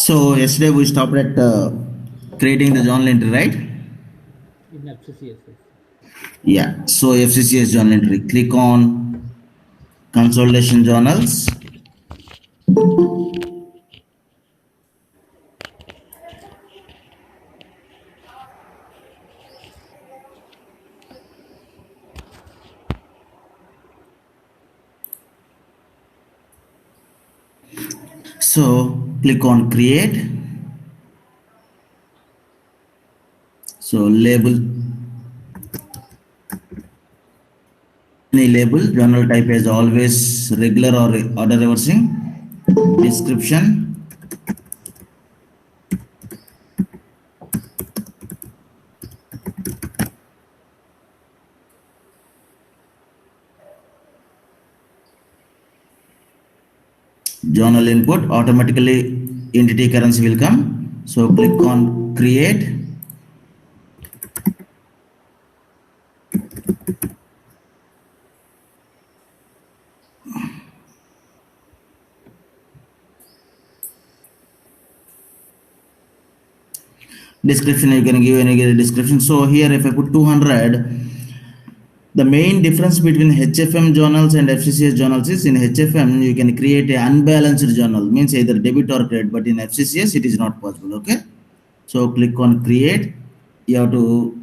So yesterday we stopped at creating the journal entry, right? In FCCS. Yeah. So FCCS journal entry. Click on consolidation journals. So click on create. So label any label. Journal type as always regular or order reversing. Description. Journal input. Automatically entity currency will come. So click on create. Description you can give any description. So here if I put 200, the main difference between HFM journals and FCCS journals is in HFM you can create a unbalanced journal, means either debit or credit, but in FCCS it is not possible. Okay, so click on create. You have to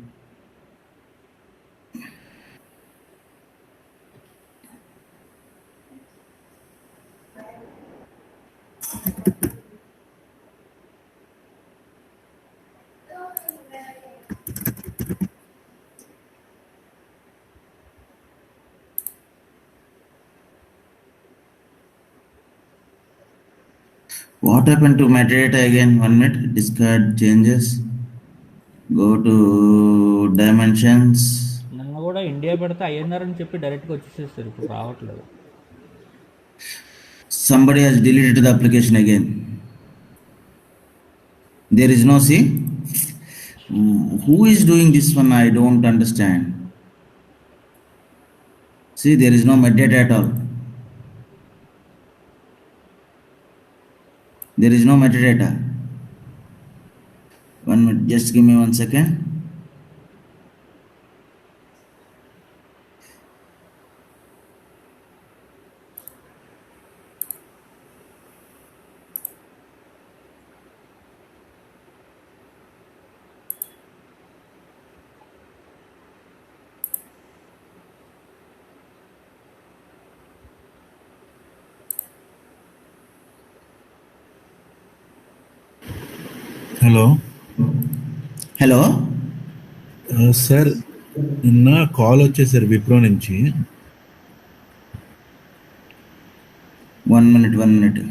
what happened to metadata again? 1 minute. Discard changes. Go to dimensions. నిన్న కూడా India పెడితే INR అని చెప్పి డైరెక్ట్గా వచ్చేసేస్తారు, ఇప్పుడు రావట్లేదు. Somebody has deleted the application again. There is no see. Who is doing this one? I don't understand. See, there is no metadata at all. There is no metadata. 1 minute, just give me 1 second. Hello Hello. Sir, నిన్న call వచ్చేసారు విప్రో నుంచి. 1 minute, 1 minute.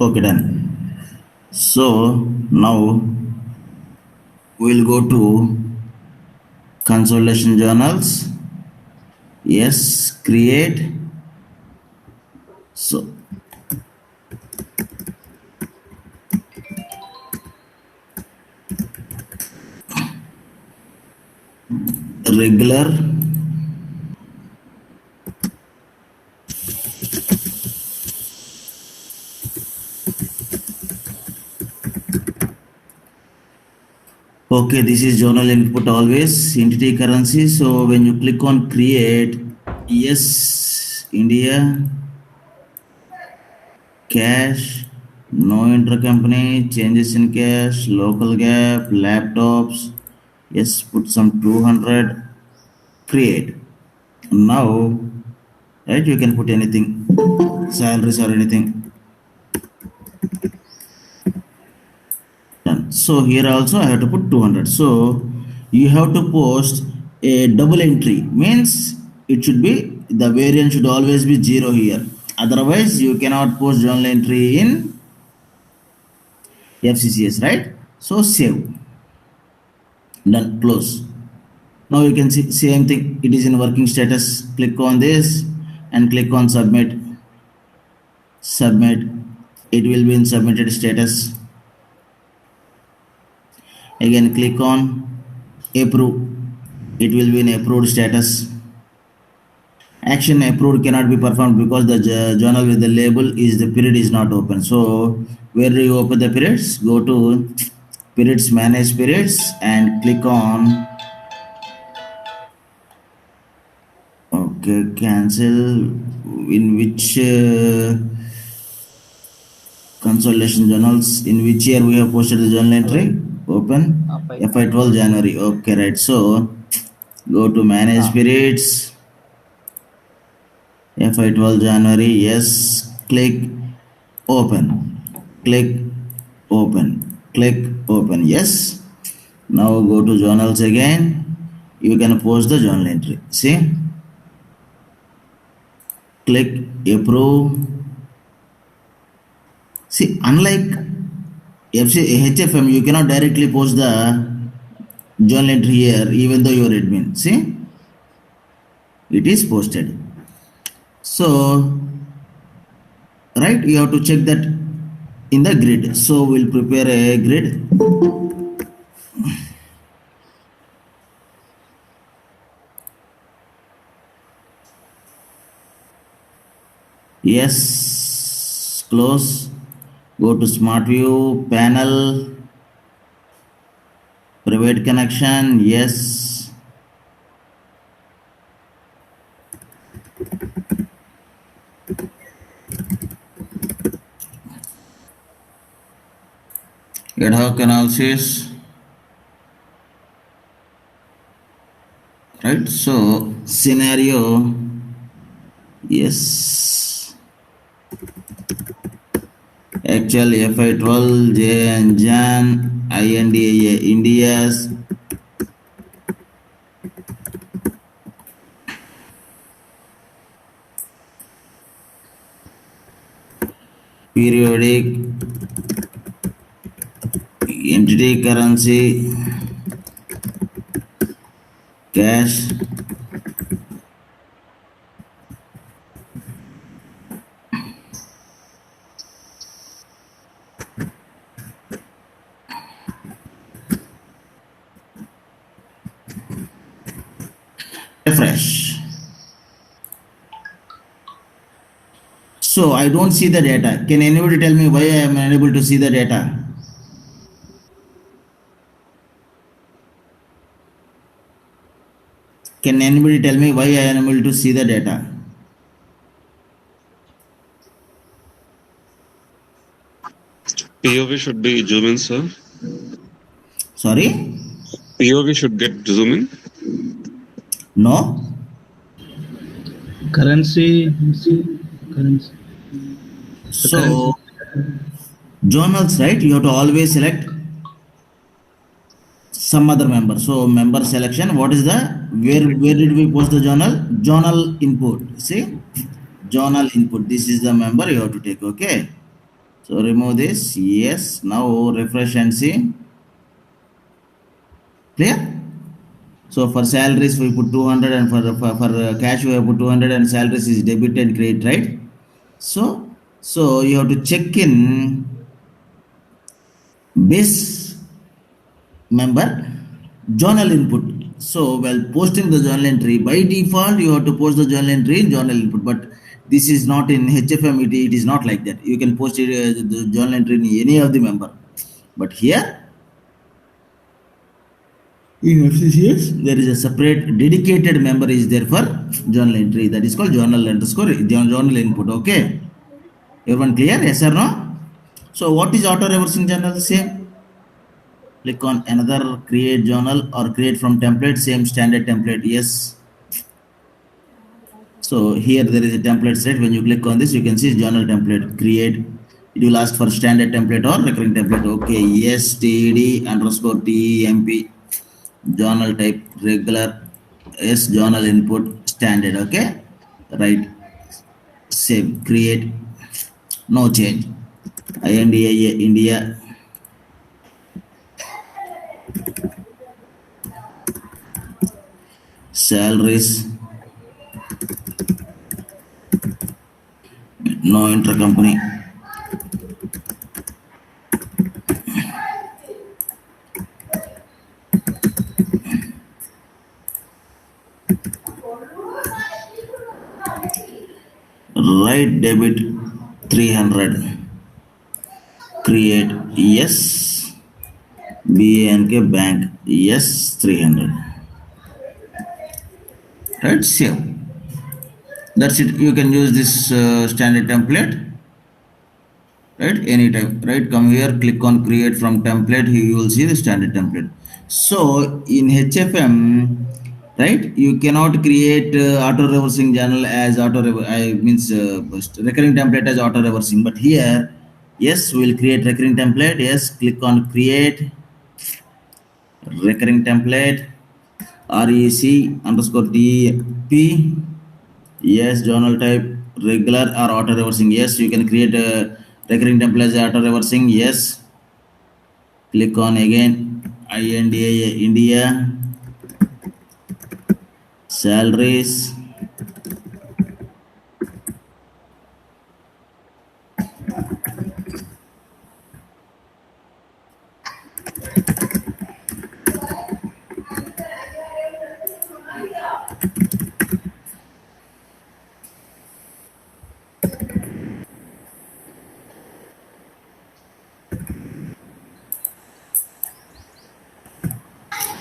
Okay, done. So now we'll go to consolidation journals. Yes, create. So regular. Okay, this is journal input always entity currency. So when you click on create, yes, India, cash, no intercompany, changes in cash, local gap, laptops. Yes, put some 200, create. Now, right, you can put anything, salaries or anything. Done. So here also I have to put 200. So you have to post a double entry, means it should be, the variance should always be 0 here. Otherwise you cannot post journal entry in FCCS, right? So save. Done. Close. Now you can see same thing. It is in working status. Click on this and click on submit. Submit. It will be in submitted status. Again click on approve. It will be in approved status. Action approved cannot be performed because the journal with the label is the period is not open. So where do you open the periods? Go to periods, manage periods, and click on okay, cancel. In which consolidation journals, in which year we have posted the journal entry? Open FY12 January. Okay, right. So go to manage periods. FY12 January, yes, click open, click open, click open, yes. Now go to journals again, you can post the journal entry, see, click approve. See, unlike HFM, you cannot directly post the journal entry here even though you are admin, see, it is posted. So right, you have to check that in the grid. So we'll prepare a grid. Yes, close. Go to smart view panel, private connection, yes. Ad hoc analysis, right? So scenario, yes, actual FI12 J and Jan INDA India's periodic entity currency cash refresh. So I don't see the data. Can anybody tell me why I am unable to see the data? Can anybody tell me why I am unable to see the data? POV should be zoom in, sir. Sorry? POV should get zoom in. No? Currency. So journals, right? You have to always select some other member. So member selection, what is the, where did we post the journal? Journal input. See? Journal input. This is the member you have to take, okay? So remove this. Yes. Now refresh and see. Clear? So for salaries we put 200 and for cash we have put 200 and salaries is debit and credit, right? So you have to check in base member journal input. So while posting the journal entry, by default you have to post the journal entry in journal input, but this is not in HFM. It is not like that. You can post it, the journal entry in any of the member, but here in FCCS there is a separate dedicated member is there for journal entry, that is called journal underscore journal input. Okay, everyone clear? Yes or no? So what is auto reversing journal? Same. Click on another create journal or create from template, same standard template. Yes. So here there is a template set. When you click on this, you can see journal template create. It will ask for standard template or recurring template. Okay. Yes. TD underscore TEMP journal type regular. Yes. Journal input standard. Okay. Right. Save. Create. No change. INDA India. Salaries. No intercompany. Right debit 300. Create yes. BNK bank yes 300. Right, save. That's it. You can use this standard template. Right, anytime. Right, come here, click on create from template. Here you will see the standard template. So in HFM, right, you cannot create auto reversing journal as I means recurring template as auto reversing. But here, yes, we will create recurring template. Yes, click on create recurring template. REC underscore DP. Yes, journal type regular or auto reversing. Yes, you can create a recurring template as auto reversing. Yes, click on again INDA India salaries.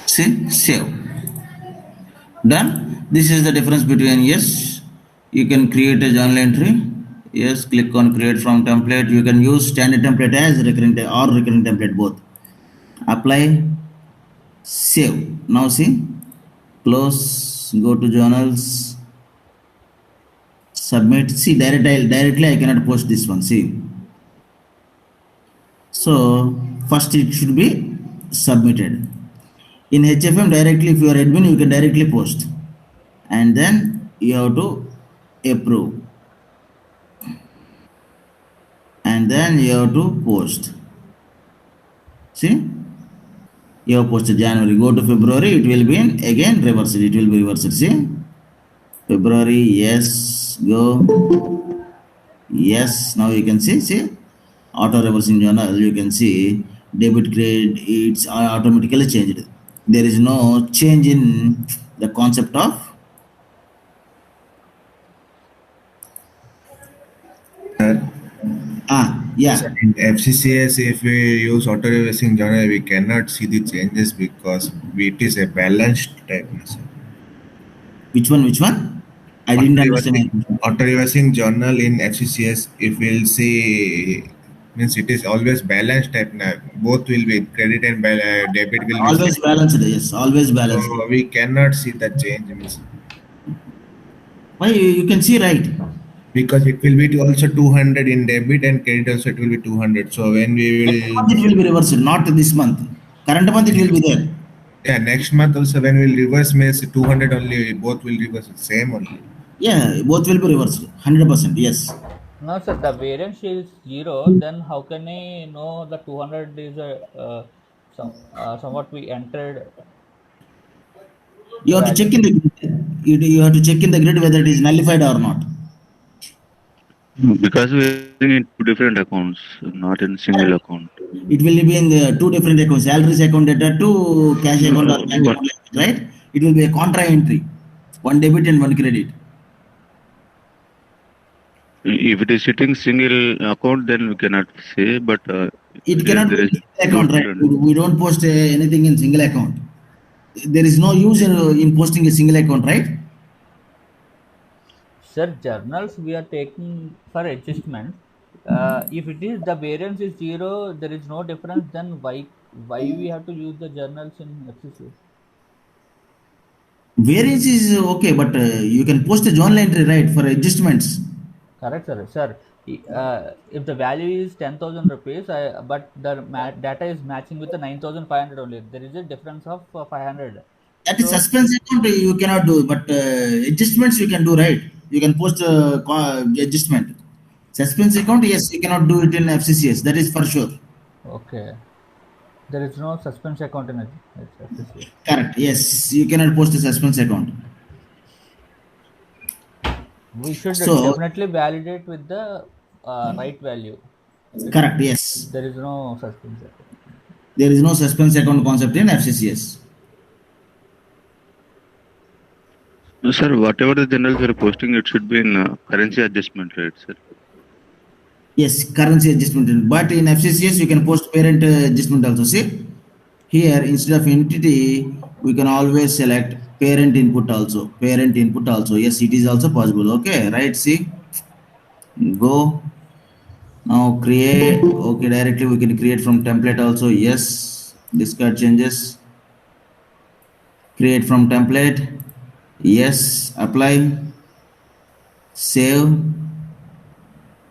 See, save. Done. This is the difference between yes, you can create a journal entry. Yes, click on create from template. You can use standard template as recurring or recurring template both. Apply, save. Now see, close, go to journals, submit. See, directly I cannot post this one. See. So first it should be submitted. In HFM directly, if you are admin, you can directly post, and then you have to approve, and then you have to post. See, you have posted January. Go to February, it will be in again reversed. It will be reversed. See, February, yes, go, yes. Now you can see auto reversing journal. You can see debit credit. It's automatically changed. There is no change in the concept of Sir, yeah. sir, in FCCS, if we use auto reversing journal, we cannot see the changes because it is a balanced type. Sir. Which one? I didn't understand. Auto reversing journal in FCCS, if we'll see, means it is always balanced type. Both will be credit and debit will be Always balanced, yes, always balanced. so we cannot see the change. Means Why you can see, right? because it will be also 200 in debit and credit also it will be 200. So when we Next will, month it will be reversed, not this month. Current month it will be there. yeah, next month also when we'll reverse means 200 only, both will reverse same only. Yeah, both will be reversed. 100%. Yes. No, sir, the variance is 0, then how can I know the 200 is somewhat we entered You the have to check value? in the grid. You have to check in the grid whether it is nullified or not. Because we're using in two different accounts, not in single Correct. account. It will be in the two different accounts, salaries account data to cash account or bank But account, right? It will be a contra entry, one debit and one credit. if it is sitting single account, then we cannot say. But It cannot be there is in single two account, right? different. We don't post anything in single account. There is no use in posting a single account, right? Sir, journals we are taking for adjustment. If it is the variance is 0, there is no difference, then why we have to use the journals in FCC? Variance is okay, but you can post a journal entry, right, for adjustments. Correct, sir. Sir, if the value is 10,000 rupees, but the data is matching with the 9,500 only, there is a difference of 500. That is So, suspense account you cannot do, but adjustments you can do, right? You can post a adjustment. Suspense account, yes, you cannot do it in FCCS. That is for sure. okay, there is no suspense account in FCC. Correct. Yes, you cannot post a suspense account. We should So, definitely validate with the right value. correct. Yes, There is no suspense account. there is no suspense account concept in FCCS. Sir, whatever the journals are posting, it should be in currency adjustment, right, sir? Yes, currency adjustment. But in FCCS, you can post parent adjustment also. See, here instead of entity, we can always select parent input also. Parent input also. Yes, it is also possible. Okay, right? See, go now create. Okay, directly we can create from template also. Yes, discard changes. Create from template. Yes, apply, save,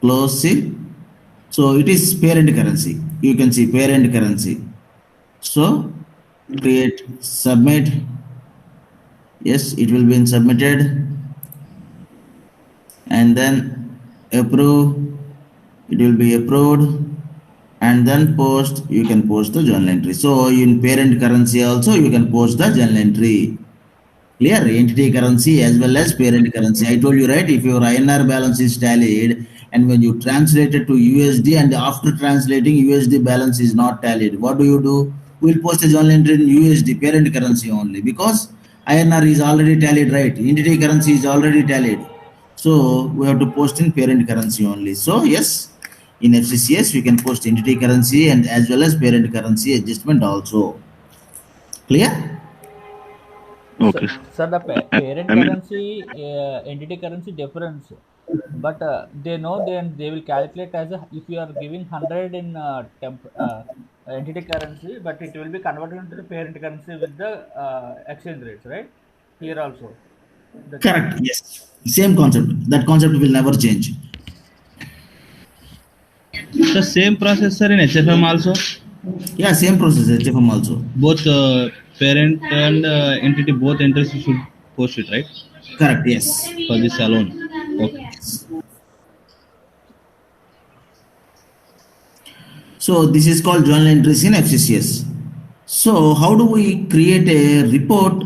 close. See, so it is parent currency. You can see parent currency. So create, submit. Yes, it will be submitted, and then approve. It will be approved, and then post. You can post the journal entry. So in parent currency also you can post the journal entry. Clear, entity currency as well as parent currency. I told you, right, if your INR balance is tallied and when you translate it to USD and after translating USD balance is not tallied, what do? We'll post a journal entry in USD parent currency only because INR is already tallied, right? Entity currency is already tallied. So we have to post in parent currency only. So yes, in FCCS we can post entity currency and as well as parent currency adjustment also. Clear? So, Okay. sir, the parent I mean, currency, entity currency difference, but they know then they will calculate as a, if you are giving 100 in entity currency, but it will be converted into the parent currency with the exchange rates, right? Here also, the change. Correct. Yes. Same concept. That concept will never change. The same processor in HFM also, Yeah, same process, HFM also. both parent and entity, both entries you should post it, right? Correct, yes. For this alone. Okay. So this is called journal entries in FCCS. So how do we create a report?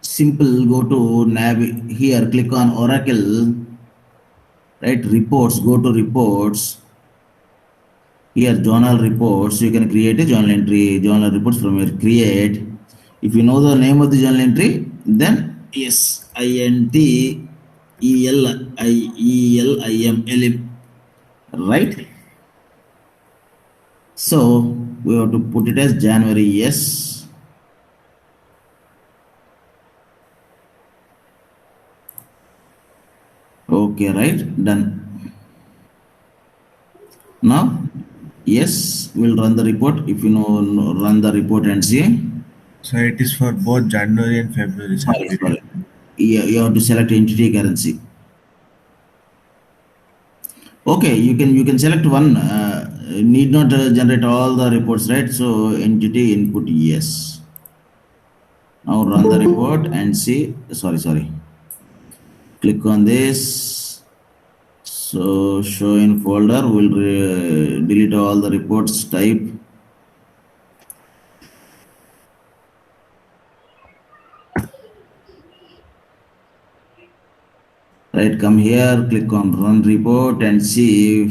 Simple, go to nav here, click on Oracle, right? Reports, go to reports. Here, journal reports, you can create a journal entry, journal reports from here, create. If you know the name of the journal entry, then yes, INTELIELIM, right? So we have to put it as January, yes. Okay, right, done. Now, yes, we'll run the report. If you know, run the report and see. So it is for both January and February, same Sorry, period. sorry. You have to select entity currency. Okay, you can select one. Need not generate all the reports, right? So entity input, yes. Now run the report and see. Sorry. Click on this. So show in folder will delete all the reports type. Right, come here, click on run report and see.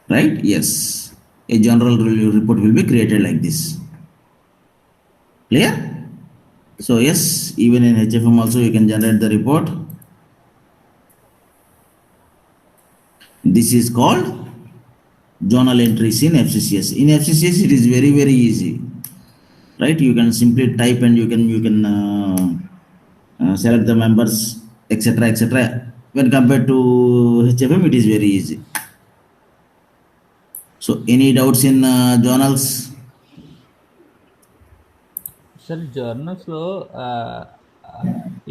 Right, yes, a general report will be created like this. Clear? So yes, even in HFM also you can generate the report. This is called journal entries in FCCS. In FCCS it is very easy. Right, you can simply type and you can select the members, etc. When compared to HFM it is very easy. So any doubts in journals? Sir జర్నల్స్లో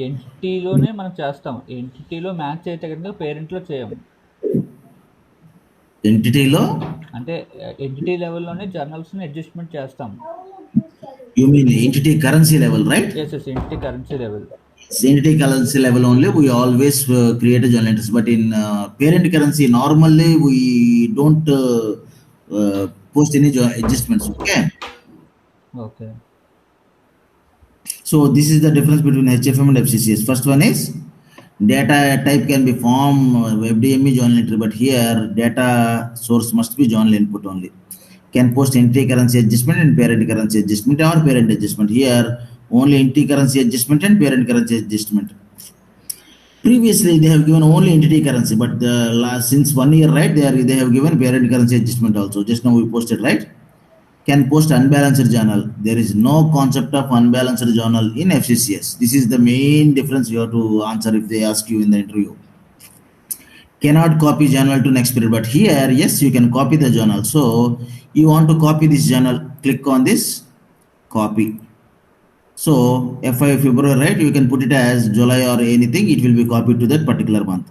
ఎంటిటీలోనే మనం చేస్తాం. ఎంటిటీలో match అయితే కనుక పేరెంట్లో చేయము. Entity-లో అంటే entity లెవెల్లోనే జర్నల్స్ని అడ్జస్ట్మెంట్ చేస్తాం. you mean entity currency level, right? Yes entity currency level. Entity currency level only we always create a journal entries, but in parent currency normally we don't post any adjustments. Okay. Okay. So this is the difference between HFM and FCCS. First one is data type can be form FDME journal entry, but here data source must be journal input only. Can post entity currency adjustment and parent currency adjustment or parent adjustment. Here only entity currency adjustment and parent currency adjustment. Previously they have given only entity currency, but since 1 year, right, they have given parent currency adjustment also. Just now we posted, right? Can post unbalanced journal. There is no concept of unbalanced journal in FCCS. This is the main difference you have to answer if they ask you in the interview. Cannot copy journal to next period, but here yes you can copy the journal. So you want to copy this journal, click on this copy. So FI February, right, you can put it as July or anything, it will be copied to that particular month.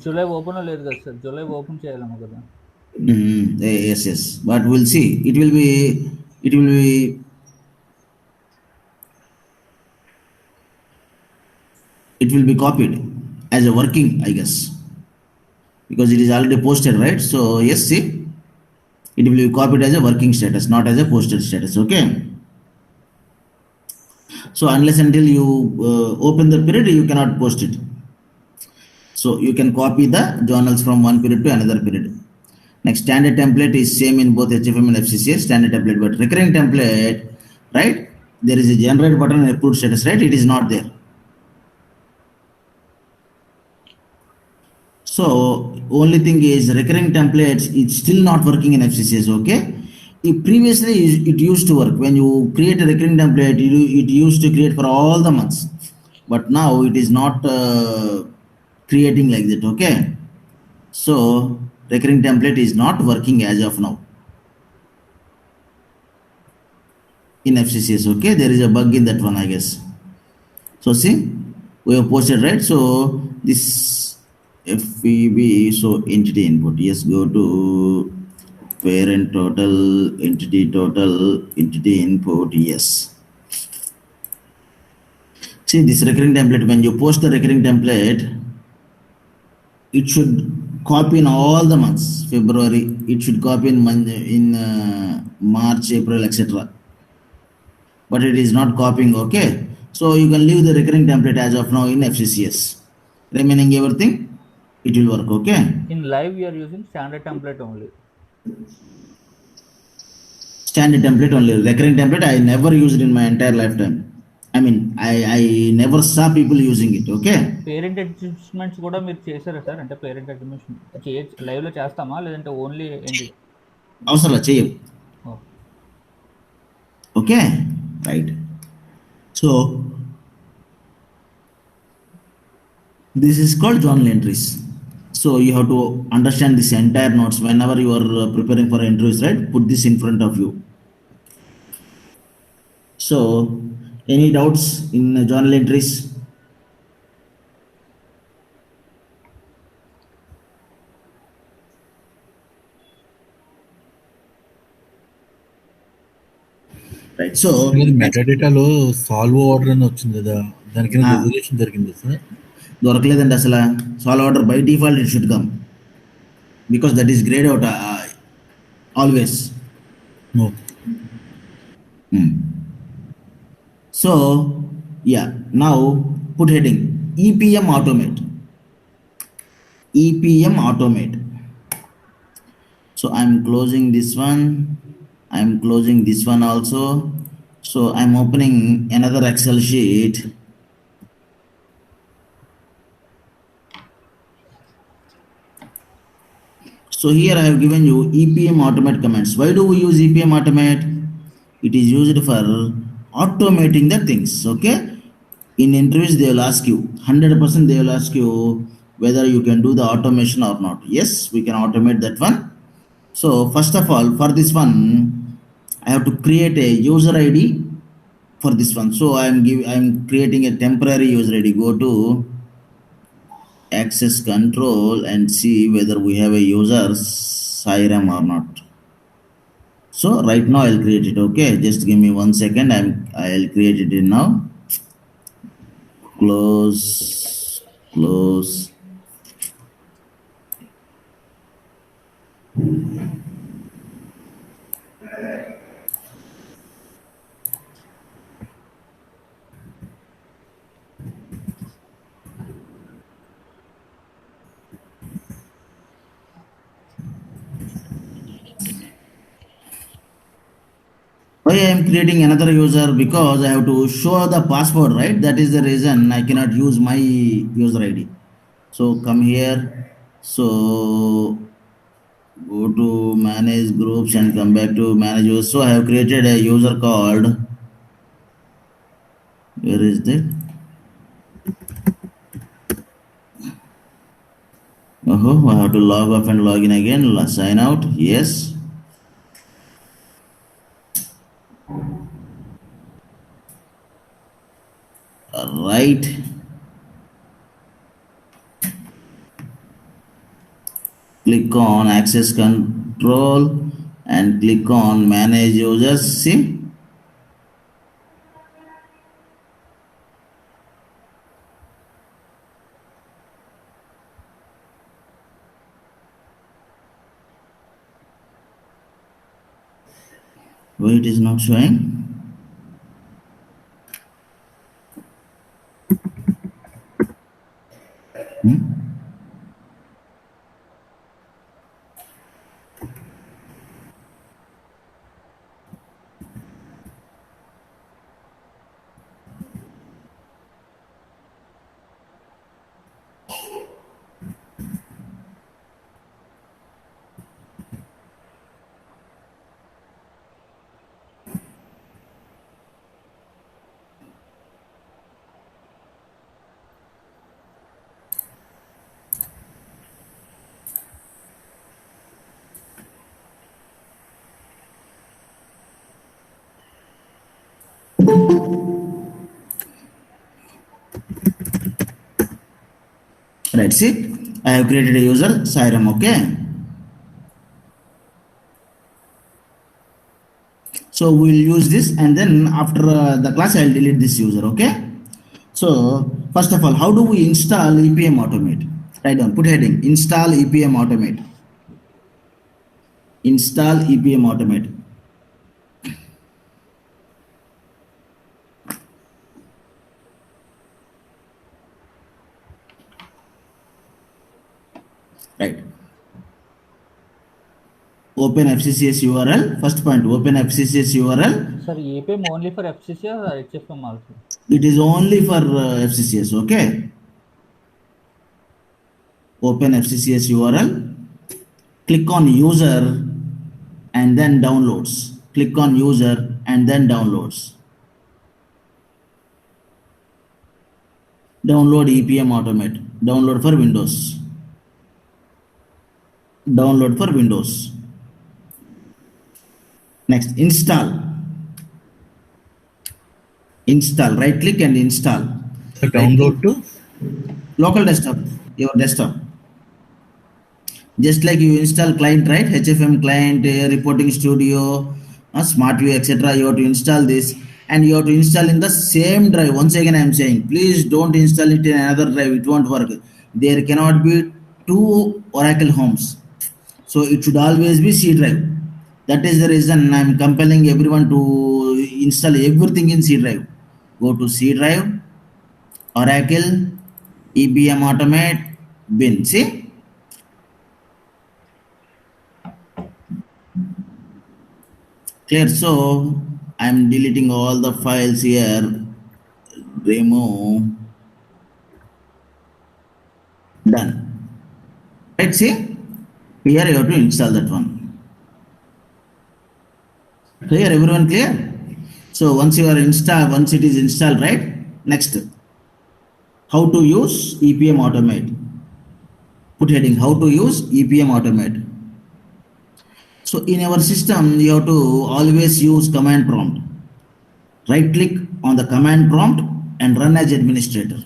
July open లేదు కదా sir, July open చేయాలన్నా కదా. Yes, but we'll see. It will be copied as a working, I guess, because it is already posted, right? So yes, see, it will be copied as a working status, not as a posted status. Okay. So unless until you open the period, you cannot post it. So you can copy the journals from one period to another period. Next, standard template is same in both HFM and FCCS, standard template, but recurring template, right? There is a generate button and approved status, right? It is not there. So only thing is recurring templates, it's still not working in FCCS. Okay. Previously it used to work. When you create a recurring template, it used to create for all the months, but now it is not creating like that. Okay. So recurring template is not working as of now in FCCS. Okay, there is a bug in that one, I guess. So see, we have posted, right? So this FEB, so entity input, yes, go to parent total, entity input, yes. See this recurring template, when you post the recurring template, it should copy in all the months. February, it should copy in March, April, etc. But it is not copying. Okay, so you can leave the recurring template as of now in FCCS. Remaining everything, it will work. Okay. In live we are using standard template only. Standard template only. Recurring template I never used in my entire lifetime. I mean, I never saw people using it. Okay. Parent adjustments కూడా మీరు చేశారా sir? అంటే parent adjustment లైవ్లో చేస్తామా, లేదంటే only ఏంటి? అవసరం చెయ్యం. Okay, right. So this is called journal entries. So you have to understand this entire notes whenever you are preparing for interviews, right? Put this in front of you. So any doubts in journal entries? right? So మెటాడేటాలో solve order అని వచ్చింది కదా, దానికి Ah. Resolution జరిగింది sir. దొరకలేదండి అసలు. Solve order by default it should come because that is grayed out always. Okay. So yeah, now put heading EPM Automate. EPM Automate. So I'm closing this one. I'm closing this one also. So I'm opening another Excel sheet. So here I have given you EPM Automate commands. Why do we use EPM Automate? It is used for automating the things. Okay. In interviews they will ask you 100%. They will ask you whether you can do the automation or not. Yes, we can automate that one. So first of all, for this one, I have to create a user ID for this one. So I'm creating a temporary user ID. Go to access control and see whether we have a user Sairam or not. So right now I'll create it. Okay, just give me 1 second. I'll create it in now. Close. Why I am creating another user? Because I have to show the password, right? That is the reason I cannot use my user ID. So come here. So go to manage groups and come back to manage users. So I have created a user called, where is that? I have to log off and log in again. Sign out. Yes. Right. Click on access control and click on manage users. See, why it is not showing? Right, see, I have created a user Sairam. Okay, so we'll use this, and then after the class I'll delete this user. Okay, so first of all, how do we install EPM Automate? Write down, put heading install EPM Automate. Install EPM Automate. Right. Open FCCS URL. First point, open FCCS URL. Sir, EPM only for FCC or HFM also? It is only for FCCS. Okay. Open FCCS URL. Click on user and then downloads. Click on user and then downloads. Download EPM Automate. Download for Windows. Download for Windows. Next, install. Install. Right click and install. So download to local desktop. Your desktop. Just like you install client, right? HFM client, reporting studio, smart view, etc. You have to install this, and you have to install in the same drive. Once again I am saying, please don't install it in another drive, it won't work. There cannot be two Oracle homes, so it should always be C drive. That is the reason I am compelling everyone to install everything in C drive. Go to C drive, Oracle, EPM Automate, bin. See, clear. So I am deleting all the files here. Remove. Done. Right, see, here you have to install that one. Clear, everyone, clear? So once you are installed, once it is installed, right, next, how to use EPM Automate. Put heading, how to use EPM Automate. So in our system you have to always use command prompt. Right click on the command prompt and run as administrator.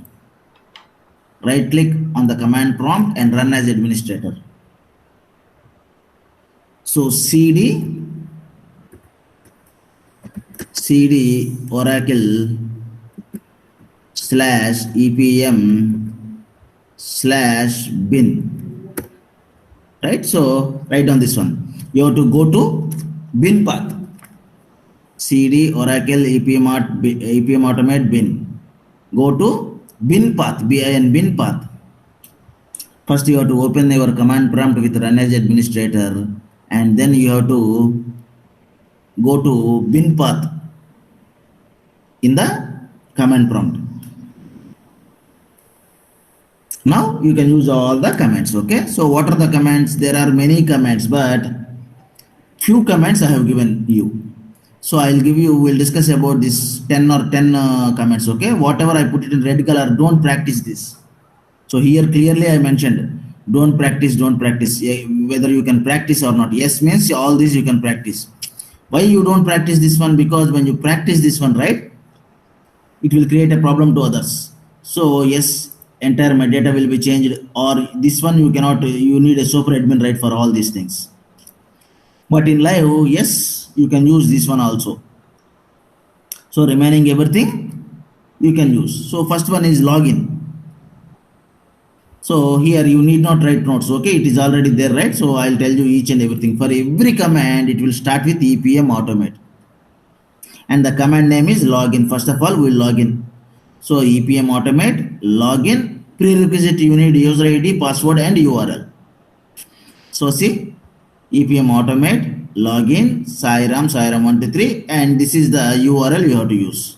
Right click on the command prompt and run as administrator. So cd Oracle /EPM/bin. Right, so write down this one. You have to go to bin path. cd Oracle EPM Automate bin. Go to bin path, bin path. First you have to open your command prompt with run as administrator, and then you have to go to bin path in the command prompt. Now you can use all the commands. Okay, so what are the commands? There are many commands, but few commands I have given you. So I'll give you, we'll discuss about this 10 commands. Okay, whatever I put it in red color, don't practice this. So here clearly I mentioned, don't practice, whether you can practice or not. Yes means all this you can practice. Why you don't practice this one? Because when you practice this one, right, it will create a problem to others. So yes, entire metadata will be changed, or this one you cannot, you need a super admin, right, for all these things. But in live, yes, you can use this one also. So remaining everything you can use. So first one is login. So here you need not write notes. Okay, it is already there, right? So I'll tell you each and everything. For every command, it will start with EPM Automate, and the command name is login. First of all, we'll log in. So EPM Automate, login, prerequisite you need user ID, password and URL. So see, EPM Automate, login, Sairam123, and this is the URL you have to use.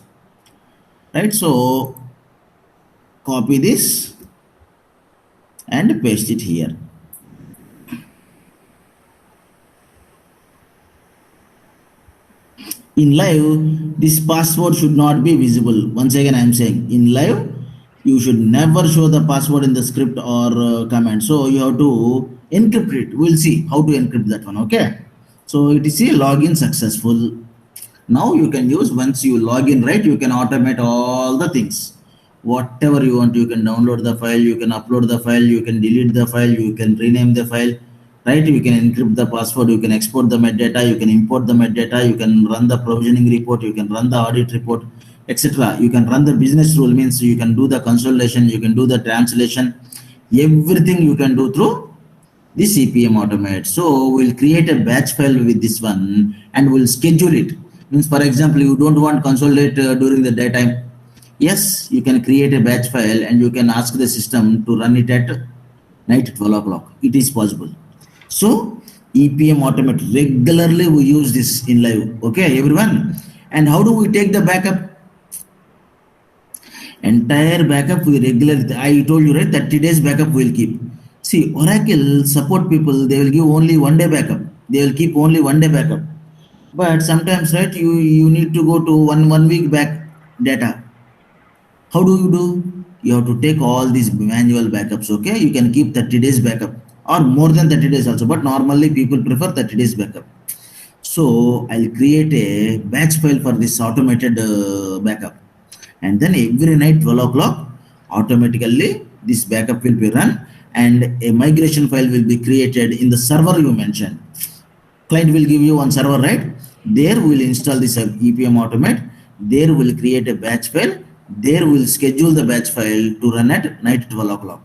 Right, so copy this and paste it here. In live, this password should not be visible. Once again I am saying, in live you should never show the password in the script or command. So you have to encrypt it. We'll see how to encrypt that one. Okay, so it is a login successful. Now you can use, once you log in, right, you can automate all the things. Whatever you want, you can download the file, you can upload the file, you can delete the file, you can rename the file, right? You can encrypt the password, you can export the metadata, you can import the metadata, you can run the provisioning report, you can run the audit report, etc. You can run the business rule, means you can do the consolidation, you can do the translation, everything you can do through this EPM Automate. So we'll create a batch file with this one and we'll schedule it. Means, for example, you don't want consolidate during the daytime. Yes, you can create a batch file and you can ask the system to run it at night at 12 o'clock. It is possible. So EPM Automate, regularly we use this in live. Okay, everyone. And how do we take the backup? Entire backup we regularly, I told you, right, 30 days backup we'll keep. See, Oracle support people, they will give only 1 day backup. They will keep only 1 day backup. But sometimes, right, you need to go to one week back data. How do you do? You have to take all these manual backups. Okay, you can keep 30 days backup or more than 30 days also, but normally people prefer 30 days backup. So I'll create a batch file for this automated backup, and then every night 12 o'clock automatically this backup will be run and a migration file will be created in the server you mentioned. Client will give you one server, right? There we'll install this EPM Automate. There we'll create a batch file. There we'll schedule the batch file to run at night 12 o'clock.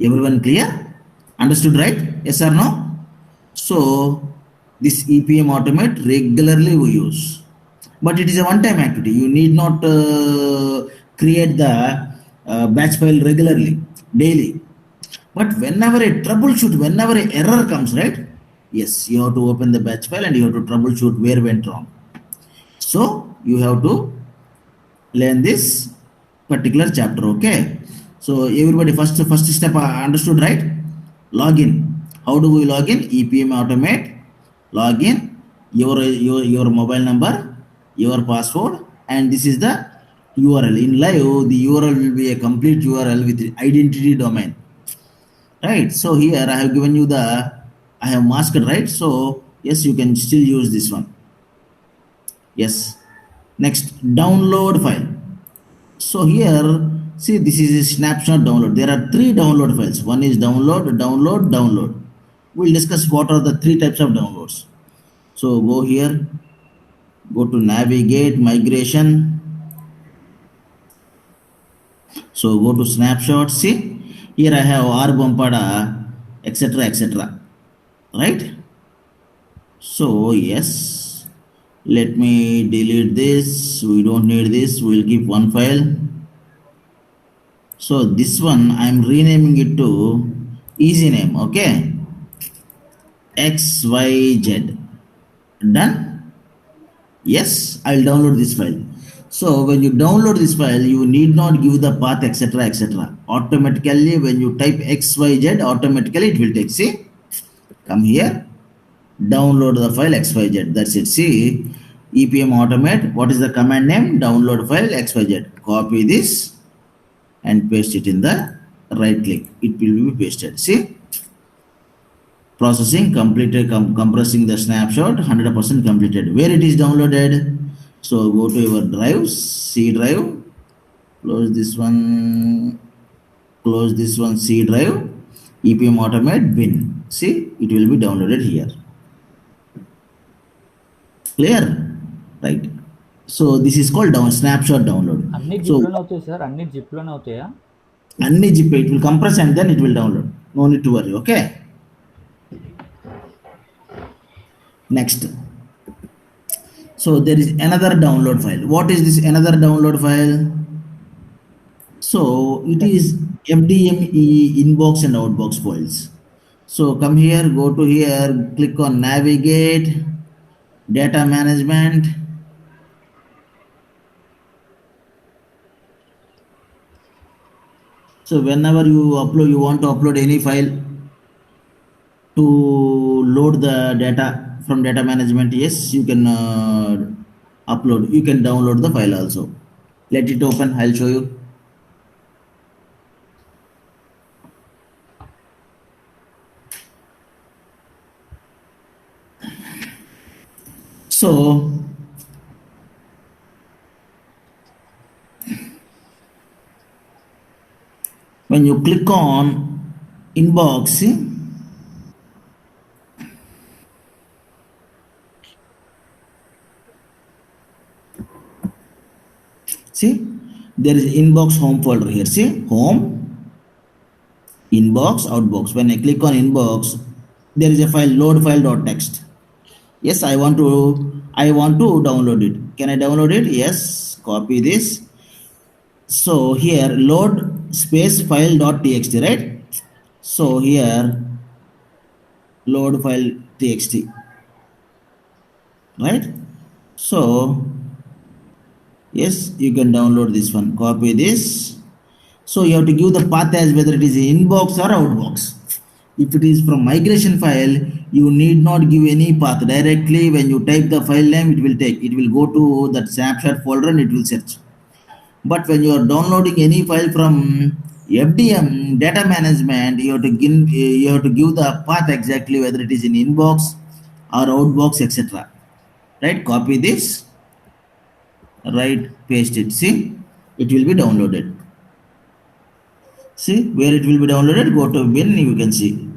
Everyone clear? Understood, right? Yes or no? So this EPM Automate regularly we use, but it is a one-time activity. You need not create the batch file regularly, daily. But whenever a troubleshoot, whenever an error comes, right? Yes, you have to open the batch file and you have to troubleshoot where went wrong. So you have to learn this particular chapter. Okay. So everybody first step understood, right? Login. How do we log in? EPM Automate. Login. Your mobile number, your password, and this is the URL. In live, the URL will be a complete URL with identity domain. Right. So here I have given you I have masked, right? So yes, you can still use this one. Yes. Next, download file. So here, see, this is a snapshot download. There are three download files. One is download, download, download. We'll discuss what are the three types of downloads. So go here, go to navigate, migration. So go to snapshot. See, here I have R Bumpada, etc., etc. Right? So yes, let me delete this. We don't need this. We'll keep one file. So this one I'm renaming it to easy name. Okay, XYZ. Done. Yes, I'll download this file. So when you download this file, you need not give the path, etc., etc. Automatically, when you type XYZ, automatically it will take. See, come here, download the file XYZ. That's it. See, EPM Automate. What is the command name? Download file XYZ. Copy this and paste it in the right click. It will be pasted. See, processing completed, compressing the snapshot, 100% completed. Where it is downloaded? So go to your drive, C drive, close this one, C drive, EPM Automate bin. See, it will be downloaded here. Clear? Right. So this is called snapshot download. అన్ని So జిప్లోనే అవుతాయి sir, అన్ని జిప్లోనే అవుతాయా? Anni zip, it will compress and then it will download. No need to worry. Okay. Next. So there is another download file. What is this another download file? So it is FDME inbox and outbox files. So come here, go to here, click on navigate, data management. So whenever you want to upload any file to load the data from data management, yes, you can upload. You can download the file also. Let it open. I'll show you. So when you click on inbox, see, there is inbox home folder here. See, home, inbox, outbox. When I click on inbox, there is a file, load file.txt. Yes, I want to download it. Can I download it? Yes, copy this. So here load space file.txt, right? So here load file txt, right? So yes, you can download this one. Copy this. So you have to give the path as whether it is inbox or outbox. If it is from migration file, you need not give any path. Directly when you type the file name, it will go to that snapshot folder and it will search. But when you are downloading any file from FDM data management, you have to give the path exactly whether it is in inbox or outbox, etc. Right? Copy this. Right? Paste it. See, it will be downloaded. See where it will be downloaded. Go to bin. You can see.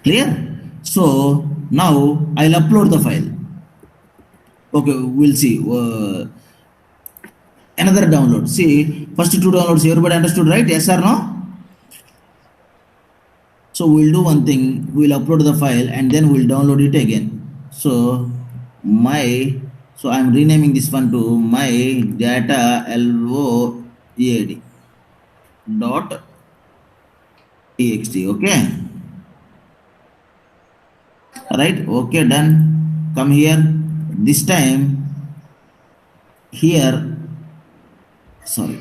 Clear? So now I'll upload the file. Okay, we'll see. Another download. See, first two downloads, everybody understood, right? Yes or no? So we'll do one thing, we'll upload the file and then we'll download it again. So I'm renaming this one to my data load dot txt. Okay, right? Okay, done. Come here. This time here, sorry.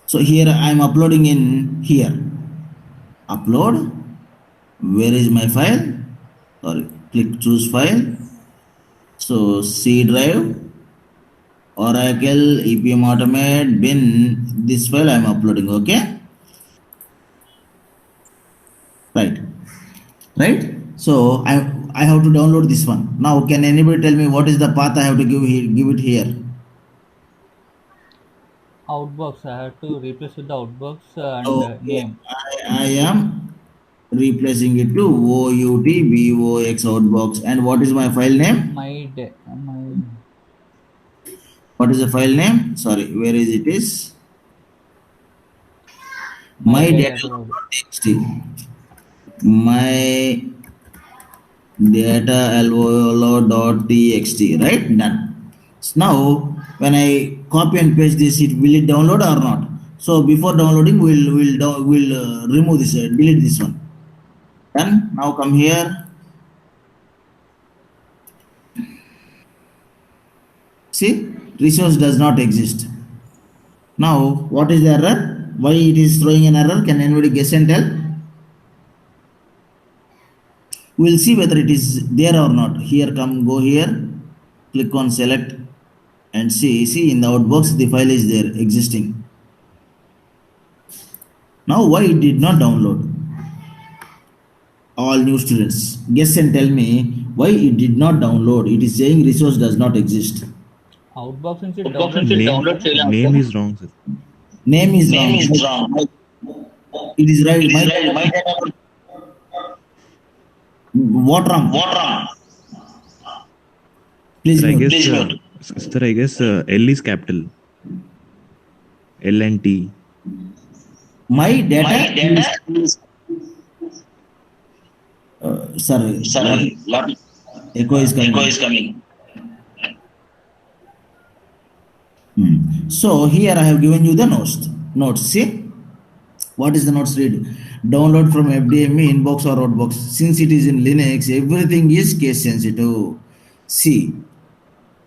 So here I am uploading in here. Upload. Where is my file? Sorry. Click choose file. So C drive, Oracle, EPM Automate, bin. This file I am uploading. Okay. Right. Right. So I have to download this one. Now can anybody tell me what is the path I have to give it here? Outbox. I have to replace with the outbox and Okay, name. I am replacing it to outbox outbox. And what is my file name? My What is the file name? Sorry, where is it? Is my my data data load. txt. My data txt. Right? Done. So now when I copy and paste this, will it download or not? So before downloading, we'll remove this, delete this one. Done. Now come here. See, resource does not exist. Now, what is the error? Why it is throwing an error? Can anybody guess and tell? We will see whether it is there or not. Here, go here, click on select and see. See in the outbox the file is there existing. Now, why it did not download? All new students, guess and tell me why it did not download. It is saying resource does not exist. Outbox నుంచి Name, download name is wrong, sir. Name is wrong. It is right. What wrong? Please Sir, I mute. guess, sir, I guess L is capital. L and T. My data is, sorry, echo is coming. So here I have given you the notes. See, what is the notes? Read. Download from FDME inbox or outbox. Since it is in Linux, everything is case sensitive. See,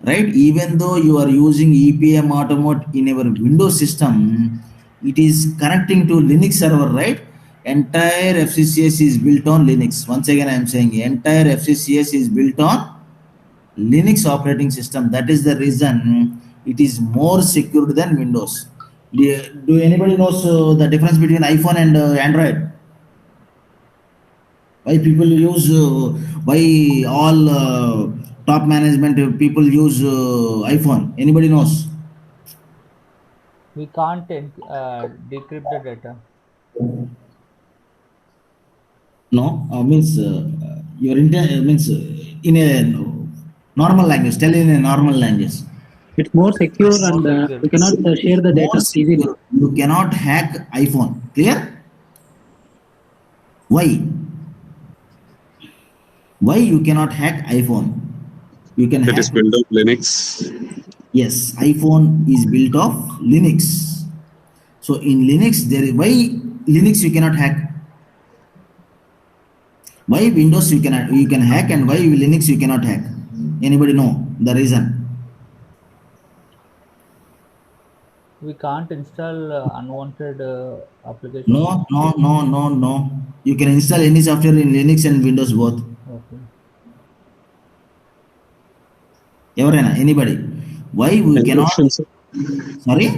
right? Even though you are using EPM Automate in your Windows system, it is connecting to Linux server, right? Entire FCCS is built on Linux. Once again, I am saying entire FCCS is built on Linux operating system. That is the reason it is more secure than Windows. Do anybody knows the difference between iPhone and Android? Why people use? Why all top management people use iPhone? Anybody knows? we can't decrypt the data. No, means your intent means in a normal language. Tell in a normal language. It's more secure More and secure. we cannot share the data More easily. secure. You cannot hack iPhone. Clear? Why? Why you cannot hack iPhone? You can That hack. is built of Linux. Yes, iPhone is built of Linux. So in Linux, why Linux you cannot hack? Why Windows you can hack and why Linux you cannot hack? Anybody know the reason? We can't install unwanted applications. No. You can install any software in Linux and Windows both. Okay. Anybody? Why we cannot? Encryption, sir. Sorry?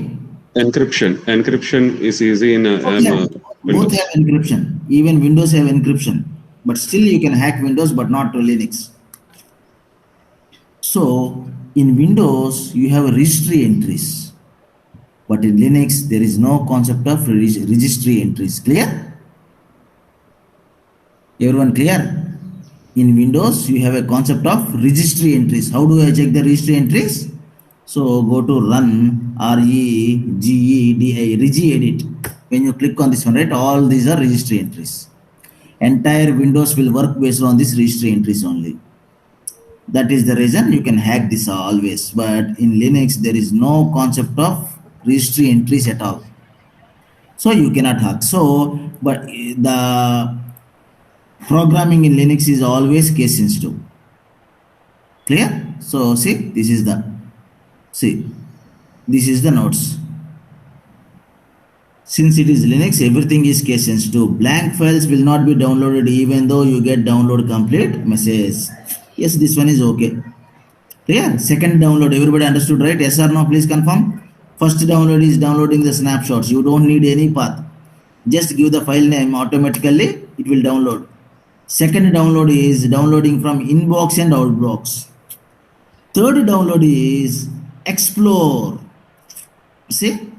Encryption is easy in Both Windows. have encryption. Even Windows have encryption. But still you can hack Windows but not to Linux. So in Windows you have registry entries. But in Linux there is no concept of registry entries. Clear? Everyone clear? In Windows, you have a concept of registry entries. How do I check the registry entries? So go to run REGEDI regi edit. When you click on this one, right, all these are registry entries. Entire Windows will work based on this registry entries only. That is the reason you can hack this always. But in Linux, there is no concept of registry entries at all. So you cannot hack. So, but the programming in Linux is always case sensitive. Clear? So see, this is the notes. Since it is Linux, everything is case sensitive. Blank files will not be downloaded even though you get download complete message. Yes, this one is okay. Clear? Second download, everybody understood, right? Yes or no? Please confirm. First download is downloading the snapshots. You don't need any path. Just give the file name, automatically it will download. Second download is downloading from inbox and outbox. Third download is explore. See,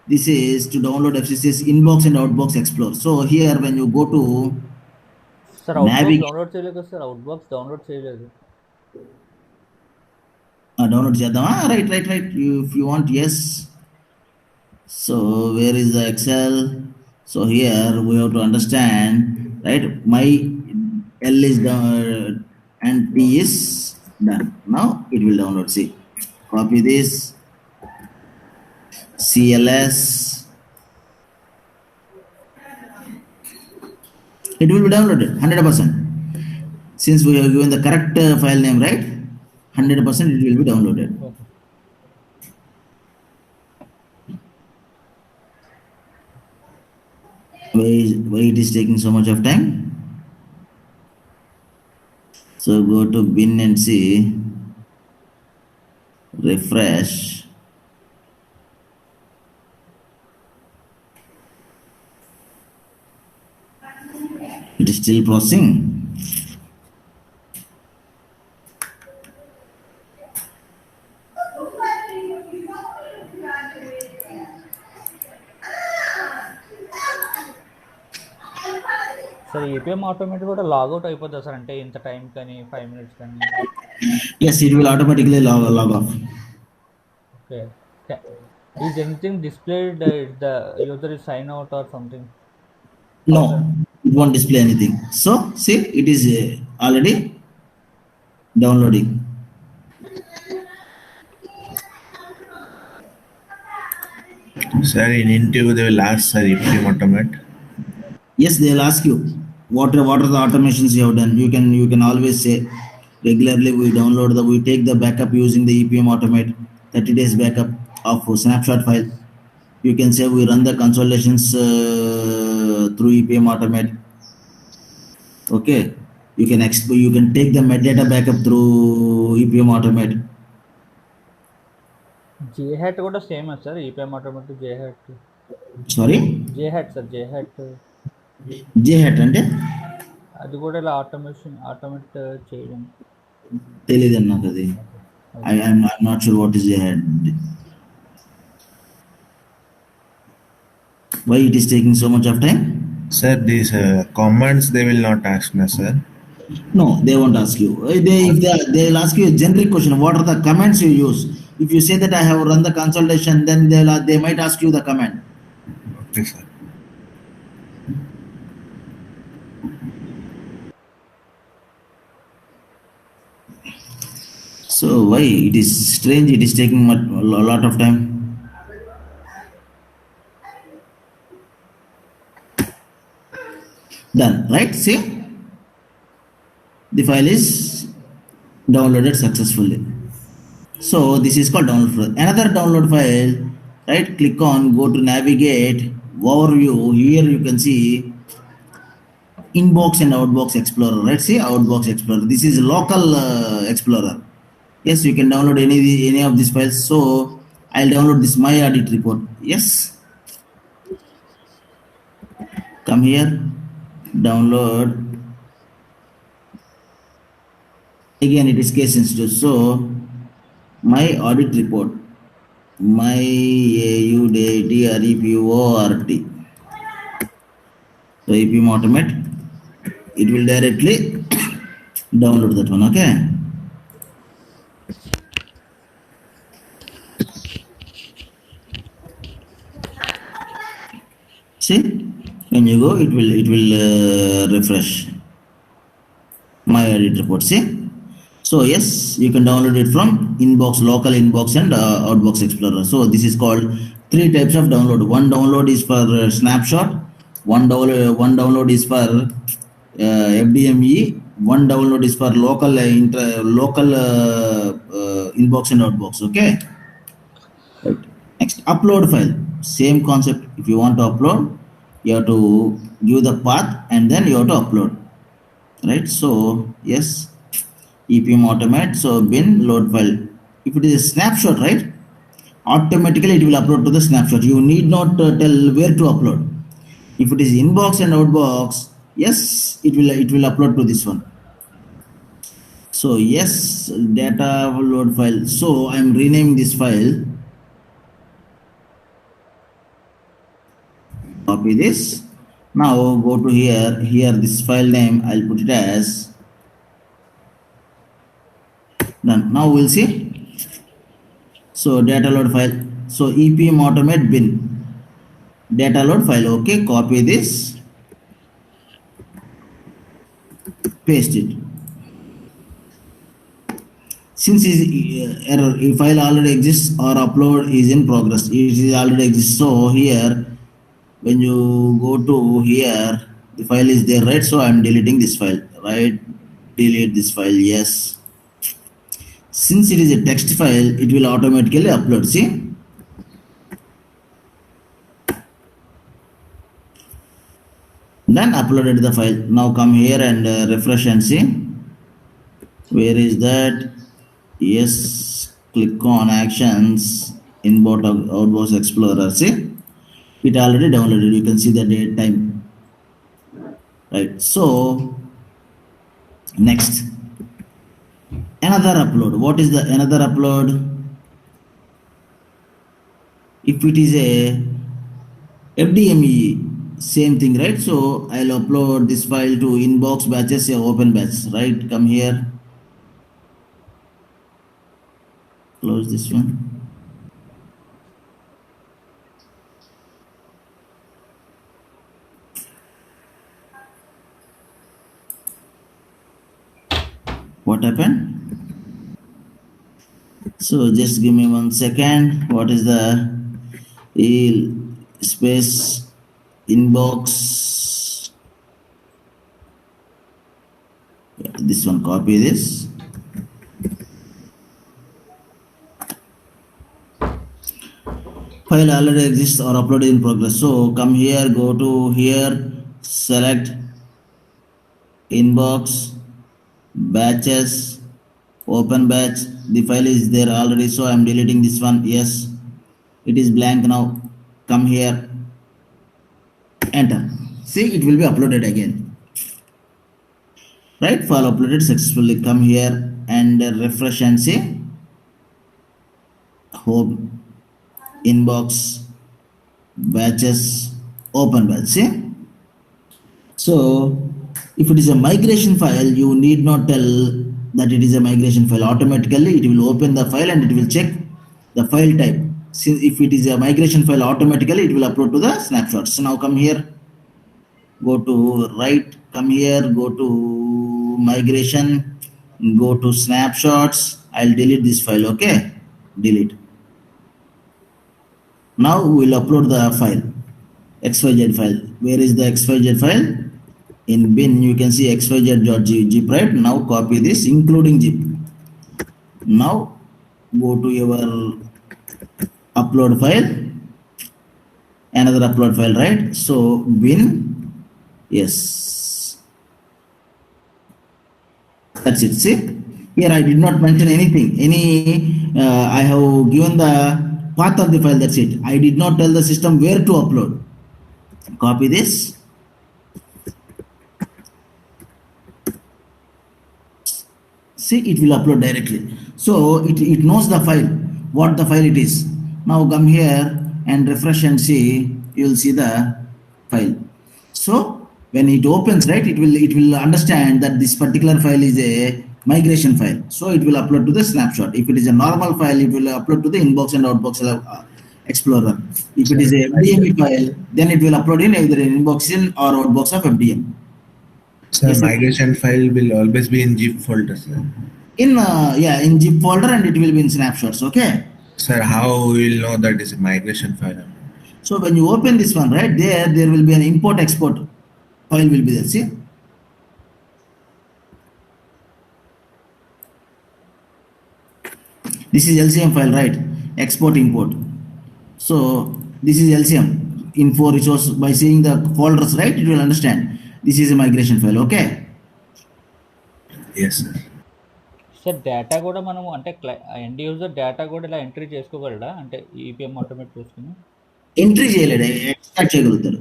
this is to download FCC's inbox and outbox explore. So here when you go to sir outbox navigate, download చేయలేదు కదా sir, outbox download చేయలేదు. download చేద్దామా? Right. If you want, yes. So where is the Excel? So here we have to understand, right? My L is done and T is done. Now it will download. See, copy this CLS. It will be downloaded 100%. Since we have given the correct file name, right? 100% it will be downloaded. Okay. Why it is taking so much of time? So go to bin and see, refresh. It is still processing. Sir APM automatic కూడా logout అయిపోతుంది sir, అంటే ఇంత time కానీ 5 minutes కానీ? Yes, it will automatically log off. Okay. Is anything displayed the user is sign out or something? No, it won't display anything. So see, it is already downloading. Sir, in interview they will ask, sir, Epm Automate. Yes, they will ask you what are the automations you have done. You can always say regularly we take the backup using the EPM Automate, 30 days backup of snapshot file. You can say we run the consolidations through EPM Automate. Okay, you can take the metadata backup through EPM Automate. JHAT కూడా same sir, EPM automatic JHAT. Sorry, JHAT sir, JHAT JHAT అంటే అది కూడా ఇలా automate చేయడం తెలియదు నాకు అది. I'm not sure what is JHAT. Why it is taking so much of time? Sir, these commands they will not ask me, sir. No, they won't ask you. They will ask you a generic question. What are the commands you use? If you say that I have run the consolidation, then they might ask you the command. Okay, sir. So why it is strange? It is taking a lot of time. Done, right? See, the file is downloaded successfully. So this is called download file. Another download file, right? Click on, go to navigate, overview. Here you can see inbox and outbox explorer, right? See, outbox explorer. This is local explorer. Yes, you can download any of these files. So I'll download this my audit report. Yes, come here, download. Again it is case sensitive, so my audit report, my AUDREPORT. So EPM Automate, it will directly download that one. Okay. See, when you go, it will refresh my edit report. See, so yes, you can download it from inbox, local inbox, and outbox explorer. So this is called three types of download. One download is for snapshot. One download is for FDME. One download is for local inbox and outbox. Okay. Right. Next, upload file. Same concept. If you want to upload, you have to give the path and then you have to upload. Right. So yes, EPM Automate. So bin load file. If it is a snapshot, right, automatically it will upload to the snapshot. You need not tell where to upload. If it is inbox and outbox, yes, it will upload to this one. So yes, data load file. So I am renaming this file. Copy this. Now go to here. Here this file name I'll put it as done. Now we'll see. So data load file. So EPM Automate bin data load file. Okay, copy this, paste it. Since error file already exists or upload is in progress, it is already exists. So here when you go to here, the file is there, right? So I'm deleting this file, right? Delete this file. Yes, since it is a text file, it will automatically upload. See, then uploaded the file. Now come here and refresh and see where is that. Yes, click on actions, inbox outbox explorer. See, it already downloaded. You can see the date, time, right? So next, another upload. What is the another upload? If it is a FDME, same thing, right? So I'll upload this file to inbox batches, a open batch, right? Come here, close this one. What happened? So just give me 1 second. What is the space inbox? Yeah, this one, copy this. File already exists or uploaded in progress. So come here, go to here, select inbox, batches, open batch. The file is there already, so I'm deleting this one. Yes, it is blank now. Come here, enter. See, it will be uploaded again. Right, file uploaded successfully. Come here and refresh and see home, inbox, batches, open batch. See, so if it is a migration file, you need not tell that it is a migration file. Automatically it will open the file and it will check the file type. Since if it is a migration file, automatically it will upload to the snapshots. So now come here, go to right, come here, go to migration, go to snapshots. I'll delete this file. Okay, delete. Now we'll upload the file, xyz file. Where is the xyz file? In bin you can see xyz.zip, right? Now copy this including zip. Now go to your upload file, another upload file, right? So bin, yes, that's it. See, here I did not mention anything. I have given the path of the file. That's it. I did not tell the system where to upload. Copy this. See, it will upload directly. So it knows the file, what the file it is. Now come here and refresh and see, you will see the file. So When it opens, right, it will understand that this particular file is a migration file. So it will upload to the snapshot. If it is a normal file, it will upload to the inbox and outbox explorer. If it is a FDM file, then it will upload in either in inbox in or outbox of FDM. Sir, Yes, sir. migration file will always be in zip folder, sir. In in zip folder, and it will be in snapshots. Okay. Sir, how we will know that is a migration file? So when you open this one, right, there will be an import export file will be there. See, this is LCM file, right? Export import. So this is LCM info resource. By seeing the folders, right, it will understand this is a migration file. Okay. Yes, sir. Sir data కూడా మనము అంటే end user data కూడా ఇలా entry చేసుకోగలడా అంటే EPM automate చేసుకుని Entry చేయలేడు, extract చేయగలుగుతాడు.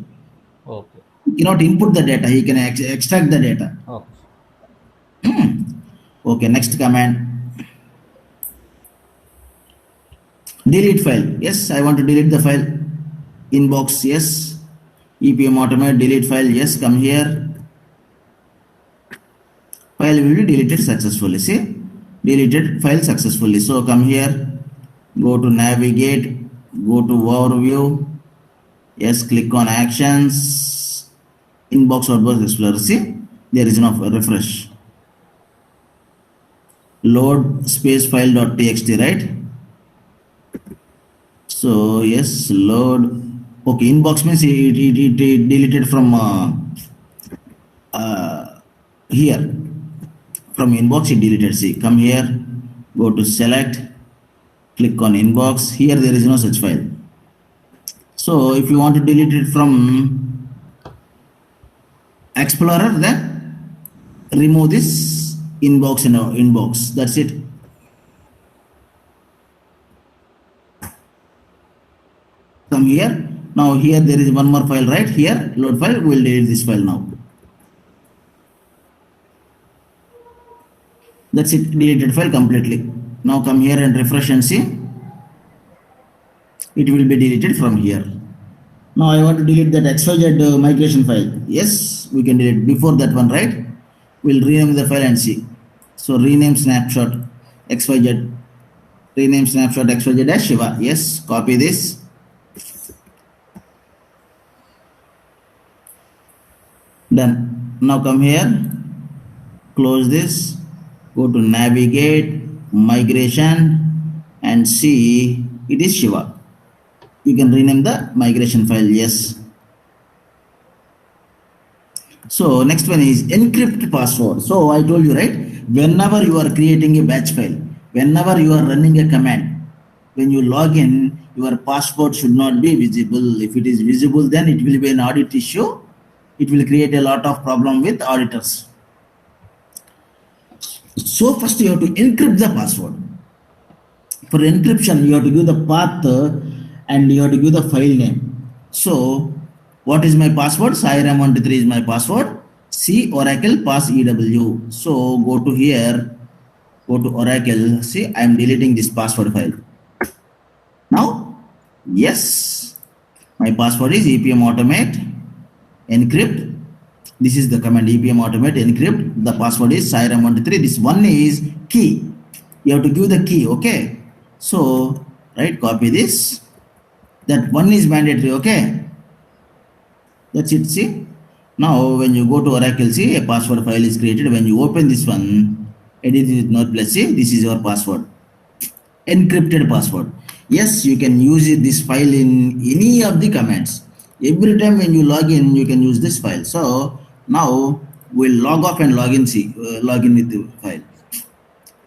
Okay He cannot input the data. He can extract the data. Okay Okay. Next command. Delete file. Yes, I want to delete the file. Inbox. Yes. EPM automate delete file. Yes, come here. File will be deleted successfully. See, deleted file successfully. So come here, go to navigate, go to overview. Yes, click on actions, inbox outbox explorer. See, there is no refresh. Load space file.txt, right? So yes, load. Okay, inbox means it deleted from here. From inbox it deleted. See, come here, go to select, click on inbox. Here there is no such file. So if you want to delete it from explorer, then remove this inbox and inbox. That's it. Come here. Now here there is one more file, right? Here load file. We will delete this file now. That's it, deleted file completely. Now come here and refresh and see. It will be deleted from here. Now I want to delete that XYZ migration file. Yes, we can delete before that one, right? We'll rename the file and see. So rename snapshot XYZ. Rename snapshot XYZ dash Shiva. Yes, copy this. Done. Now come here, close this. Go to navigate, migration, and see it is Shiva. You can rename the migration file. Yes. So next one is encrypt password. So I told you, right? Whenever you are creating a batch file, whenever you are running a command, when you log in, your password should not be visible. If it is visible, then it will be an audit issue. It will create a lot of problem with auditors. So first you have to encrypt the password. For encryption, you have to give the path and you have to give the file name. So what is my password? SaiRam123 is my password. C Oracle pass EW. So go to here, go to Oracle. See, I am deleting this password file. Now, yes, my password is EPM Automate encrypt. This is the command EPM Automate encrypt. The password is SaiRam123. This one is key. You have to give the key. Okay. So, right, copy this. That one is mandatory. Okay. That's it. See. Now, when you go to Oracle, see, a password file is created. When you open this one, edit with Notepad. See, this is your password. Encrypted password. Yes, you can use this file in any of the commands. Every time when you log in, you can use this file. So now we'll log off and log in. See, log in with the file.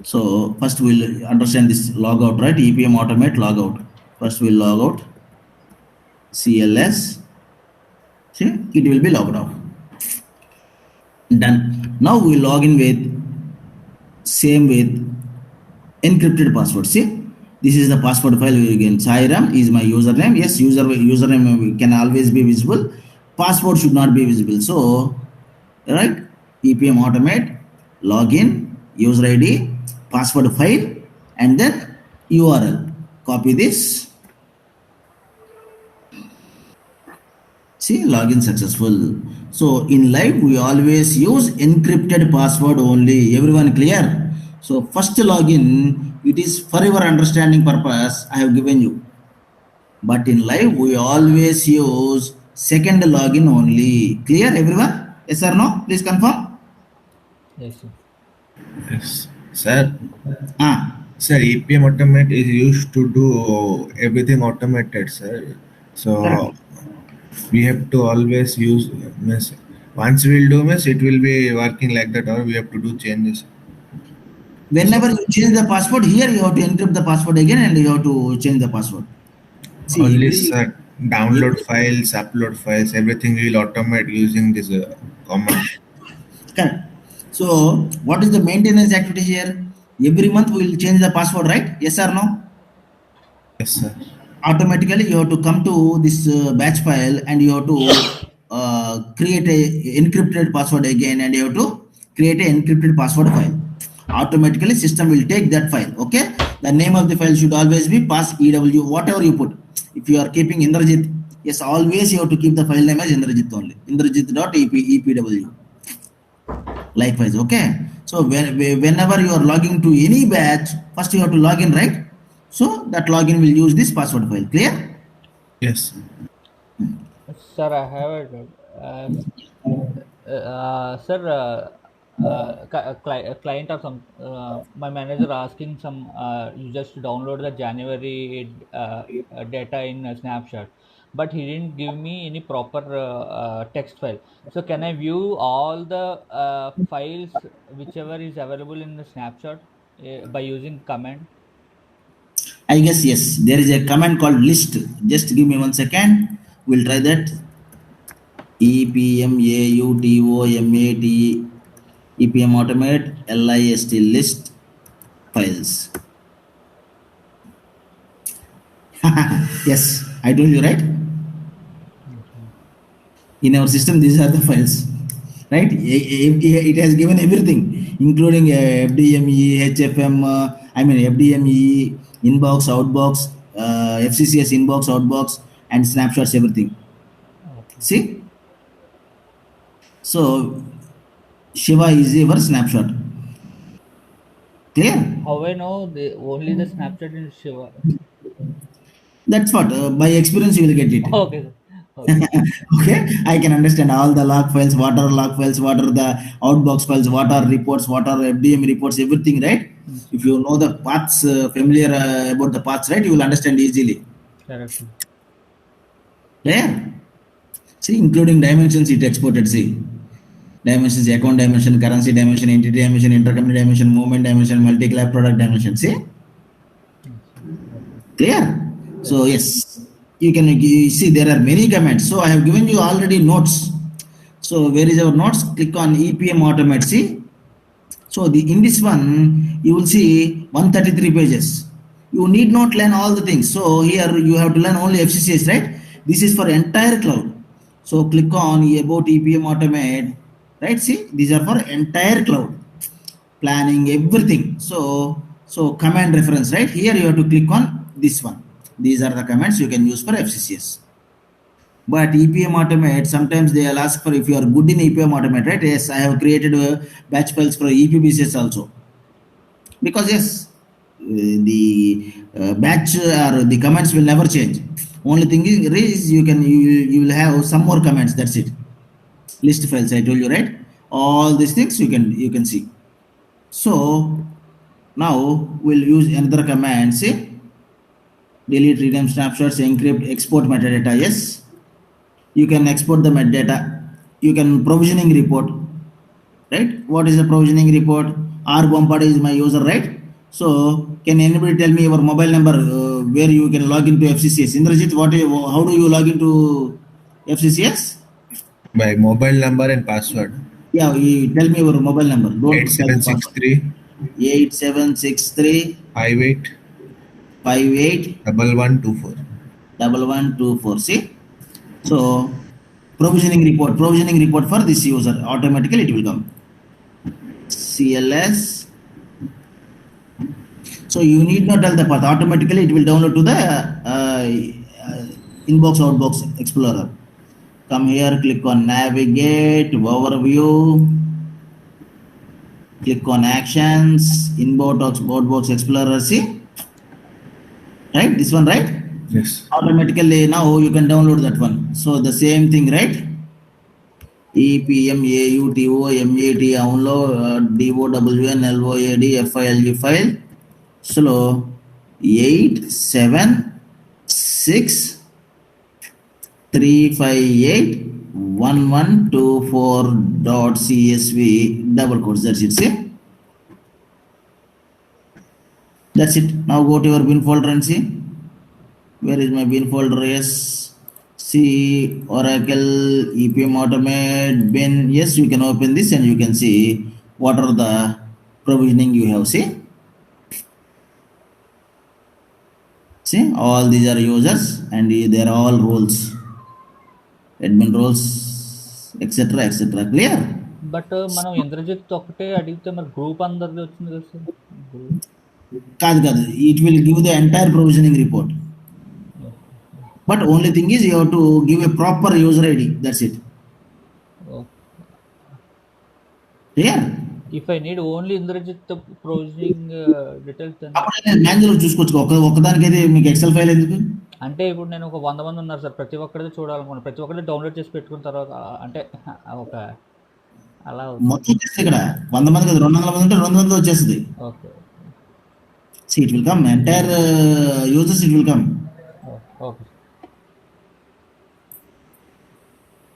So first we'll understand this logout, right? EPM Automate logout. First we'll log out. CLS. See, it will be logged off. Done. Now we log in with same with encrypted password. See, this is the password file again. Sairam is my username. Yes, username can always be visible. Password should not be visible. So, right, EPM Automate, login, user ID, password file, and then URL. Copy this. See, login successful. So in live we always use encrypted password only. Everyone clear? So first login, it is for your understanding purpose I have given you. But in live we always use second login only. Clear everyone? Yes or no? Please confirm. Yes, sir. Yes. Sir, Ah, sir, EPM Automate is used to do everything automated, sir. So correct. we have to always use means once we'll do means it will be working like that, or we have to do changes. So Whenever you change the password, here you have to encrypt the password again and you have to change the password. See, only, every, sir, download every files, upload files, everything will automate using this command. correct. So, what is the maintenance activity here? Every month we will change the password, right? Yes or no? Yes, sir. Automatically, you have to come to this batch file and you have to create a encrypted password again, and you have to create a encrypted password file. Automatically, system will take that file. Okay. The name of the file should always be pass EW, whatever you put. If you are keeping Indrajit, yes, always you have to keep the file name as Indrajit only. Indrajit.epw. Likewise, okay. So whenever you are logging to any batch, first you have to log in, right? So that login will use this password file. Clear? Yes. Sir, I have a doubt. Sir, a client or some my manager asking some users to download the January data in a snapshot, but he didn't give me any proper text file. So can I view all the files whichever is available in the snapshot by using command? I guess yes. There is a command called list. Just give me 1 second. We'll try that. EPM EPM Automate LIST list files. Yes, I told you, right? Okay. In our system these are the files, right? It has given everything including FDME, HFM, I mean FDME, inbox, outbox, FCCS inbox, outbox, and snapshots, everything. Okay. See, so Shiva is your snapshot. Clear? How I know the only the snapshot in Shiva? That's what by experience you will get it. Okay, sir. Okay. Okay, I can understand all the log files, what are log files, what are the outbox files, what are reports, what are FDM reports, everything, right? Yes, If you know the paths, familiar about the paths, right, you will understand easily. correct, sir. Clear? See, including dimensions, it exported. See, dimensions, account dimension, currency dimension, entity dimension, intercompany dimension, movement dimension, multi-class product dimension. See, Yes, sir. Okay. clear? Yes, So sir. yes, you see there are many commands. So I have given you already notes. So where is our notes? Click on EPM Automate. See, so in this one you will see 133 pages. You need not learn all the things. So here you have to learn only FCCS, right? This is for entire cloud. So click on about EPM Automate, right? See, these are for entire cloud planning, everything. So command reference, right? Here you have to click on this one. These are the commands you can use for FCCS. But EPM Automate, sometimes they'll ask for if you are good in EPM Automate, right? Yes, I have created batch files for EPBCS also. Because yes, the batch or the comments will never change. Only thing is you will have some more comments. That's it. List files, I told you, right? All these things you can see. So now we'll use another command. Say delete, rename snapshots, encrypt, export metadata. Yes, you can export the metadata. You can provisioning report, right? What is the provisioning report? R Bombard is my user, right? So can anybody tell me your mobile number where you can log into FCCS? Indrajit, how do you log into FCCS? My mobile number and password Yeah, you tell me your mobile number. eight Don't tell seven the six password. three 8763 five eight 58 1124. 1124. See? So provisioning report for this user. Automatically it will come. CLS. So you need not tell the path. Automatically it will download to the inbox outbox explorer. Come here, click on navigate, overview, click on actions, inbox box explorer, see, right, this one, right? Yes. Automatically now you can download that one. So the same thing, right? EPM AUTO MAT download DOWN LOAD file. Slow 876 358 1124.csv double quotes. That's it. See, that's it. Now go to your bin folder and see. Where is my bin folder? Yes. See Oracle EPM Automate bin. Yes, you can open this and you can see what are the provisioning you have. See, all these are users and they are all roles, admin roles, etc. etc. Clear? But మనం ఇంద్రజిత్ ఒకటే అడిగితే మరి group అందరిది వచ్చింది కదా sir. Group కాదు, it will give the entire provisioning report. But only thing is you have to give a proper user ID. That's it. Clear? If I need only Indrajit provisioning details manual చూసుకోవచ్చు. ఒక్కదానికైతే మీకు XL file ఎందుకు? అంటే ఇప్పుడు నేను ఒక 100 మంది ఉన్నారు సార్, ప్రతి ఒక్కరిది చూడాలనుకున్నాను, ప్రతి ఒక్కరిది డౌన్లోడ్ చేసి పెట్టుకున్న తర్వాత అంటే ఒక అలా మొత్తం చేస్తే ఇక్కడ 100 మంది కదా, 200 మంది ఉంటే 200 వచ్చేస్తుంది. Okay. See, it will come entire users, it will come. Okay.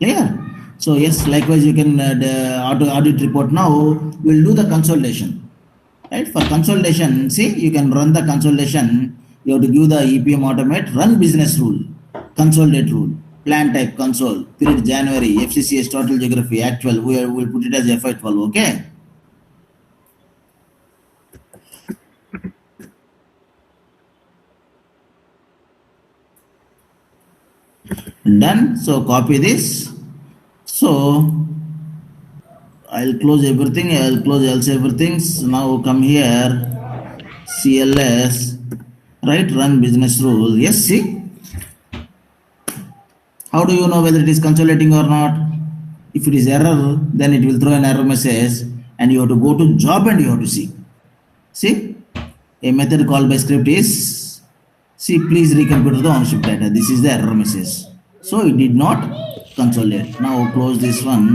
Clear? So yes, likewise you can audit report. Now we'll do the consolidation. Right? For consolidation, see, you can run the consolidation. You have to give the EPM Automate run business rule, consolidate rule, plan type console, period January, FCCS total geography, actual. We'll put it as FY12. Okay. Done. So copy this. So I'll close everything. I'll close else everything. So now come here. CLS. Right. Run business rule. Yes. See. How do you know whether it is consolidating or not? If it is error, then it will throw an error message, and you have to go to job and you have to see. See. A method called by script is. See, please recompute the ownership data. This is the error message. So it did not consolidate. Now close this one,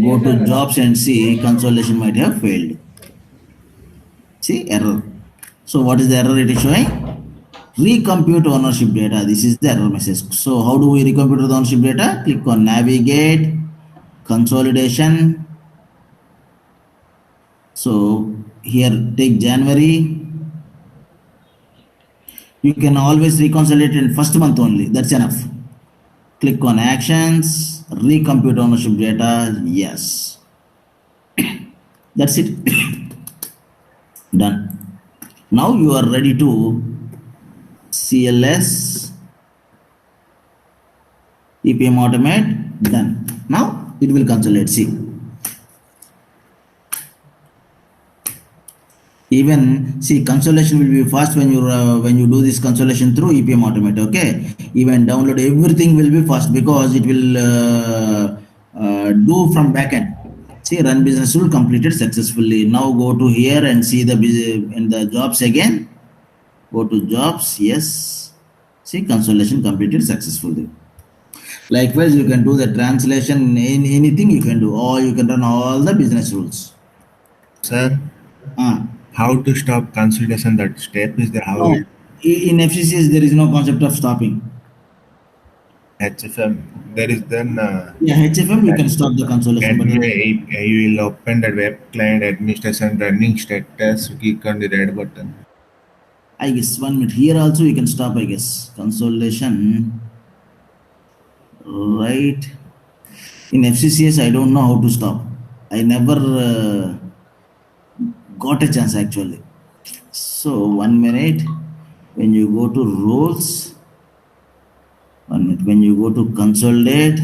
go to jobs and see consolidation might have failed. See, error. So what is the error it is showing? Recompute ownership data. This is the error message. So how do we recompute the ownership data? Click on navigate, consolidation. So here take January. You can always reconcile in first month only. That's enough. Click on actions, recompute ownership data. Yes. That's it. Done. Now you are ready to CLS EPM Automate. Done. Now it will consolidate. See. Even see, consolidation will be fast when you do this consolidation through EPM Automate. Okay, even download everything will be fast because it will do from backend. See, run business rule completed successfully. Now go to here and see in the jobs again. Go to jobs. Yes, see, consolidation completed successfully. Likewise, you can do the translation in anything you can do, or you can run all the business rules. Sir. How to stop consolidation? That step is there. How no, in FCCS there is no concept of stopping. HFM there is then. Yeah, HFM you can stop the consolidation. But you will open the web client administration running status. Click on the red button. I guess 1 minute. Here also you can stop. I guess consolidation. Right. In FCCS I don't know how to stop. I never. Got a chance actually. So 1 minute, when you go to roles, 1 minute, when you go to consolidate,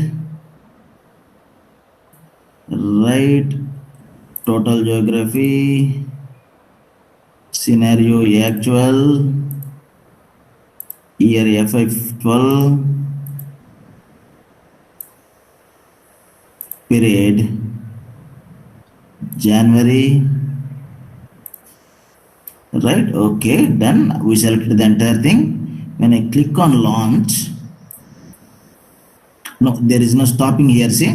right, total geography, scenario actual, year FY12, period January, right? Okay, done. We selected the entire thing. When I click on launch, no, there is no stopping here. See,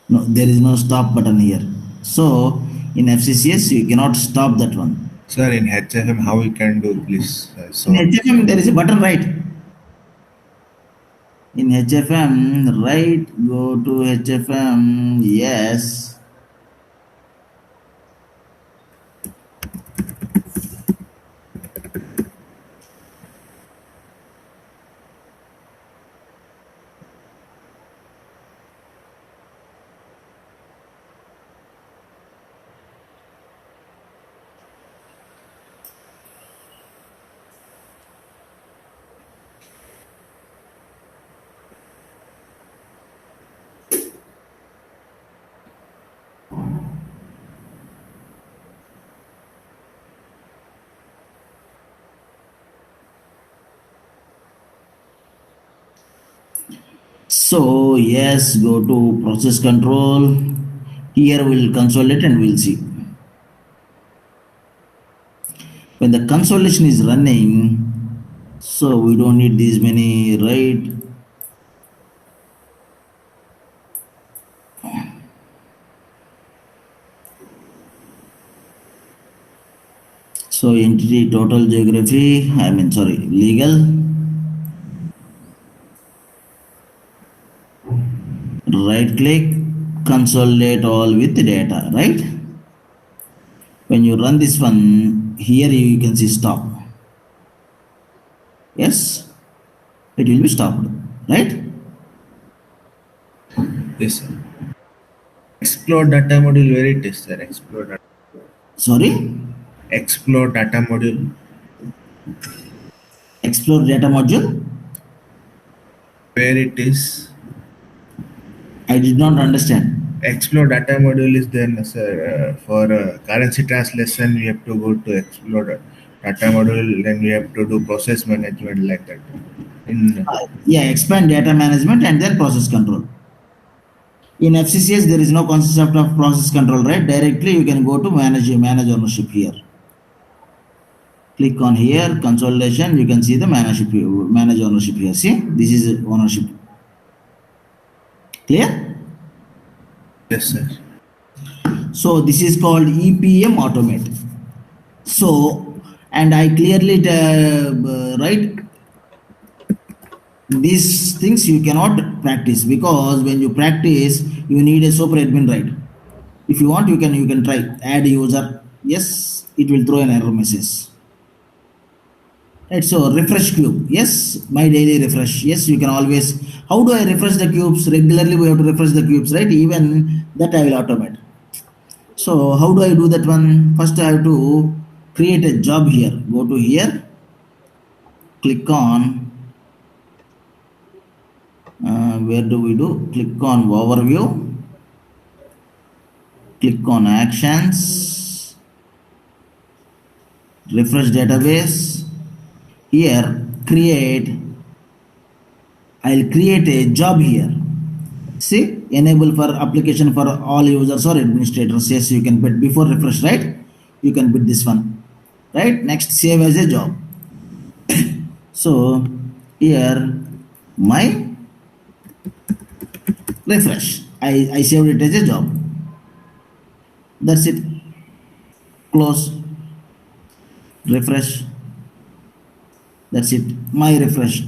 no, there is no stop button here. So in FCCS, you cannot stop that one. Sir, in HFM, how we can do, please? In So, HFM, there is a button, right? In HFM, right? Go to HFM. Yes. So yes, go to process control. Here we'll consolidate and we'll see. When the consolidation is running, so we don't need these many, right? So entity total geography, legal. Right click, consolidate all with data, right? When you run this one, here you can see stop. Yes, it will be stopped, right? yes, sir. Explore data module, where it is, sir? Explore data. Sorry, Explore data module, explore data module. where it is. I did not understand. Explore data module is then, sir, for currency translation, we have to go to explore data module, then we have to do process management like that. In Yeah, expand data management and then process control. In FCCS, there is no concept of process control, right? Directly you can go to manage ownership here. Click on here, consolidation, you can see the manage ownership here. See, this is ownership. Clear? yes, sir. So this is called EPM Automate. So, and I clearly write these things you cannot practice, because when you practice, you need a super admin, right? If you want, you can try add user. Yes, it will throw an error message. Right, so refresh cube. Yes, my daily refresh. Yes, you can always. How do I refresh the cubes? Regularly we have to refresh the cubes, right? Even that I will automate. So how do I do that one? First I have to create a job here. Go to here, click on, where do we do? Click on overview, click on actions, refresh database. Here I'll create a job here. See, enable for application for all users or administrators. Yes, you can put before refresh, right? You can put this one, right? Next, save as a job. So here my refresh. I saved it as a job. That's it. Close. Refresh. That's it. My refresh.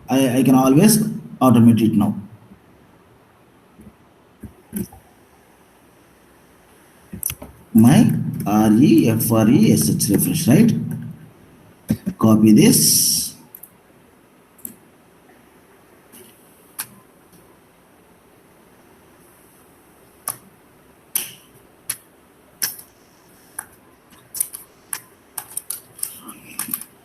I can always automate it now. My REFRESH refresh, right? Copy this.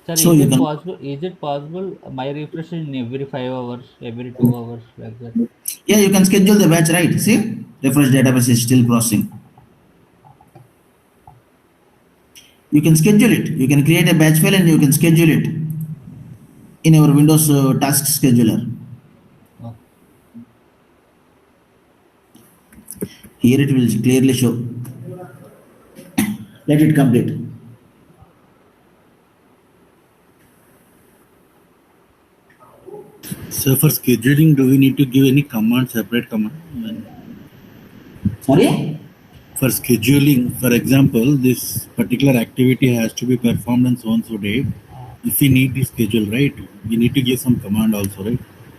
Sir, So is you it can, possible? Is it possible my refresh in every 5 hours, every 2 hours, like that? yeah, you can schedule the batch, right? See, refresh database is still processing. You can schedule it. You can create a batch file and you can schedule it in our Windows task scheduler. Okay. Here it will clearly show. Let it complete. So for scheduling, do we need to give any command, separate command? Sorry? For scheduling, for example, this particular activity has to be performed on so and so date. If we need to schedule, right, we need to give some command also, right?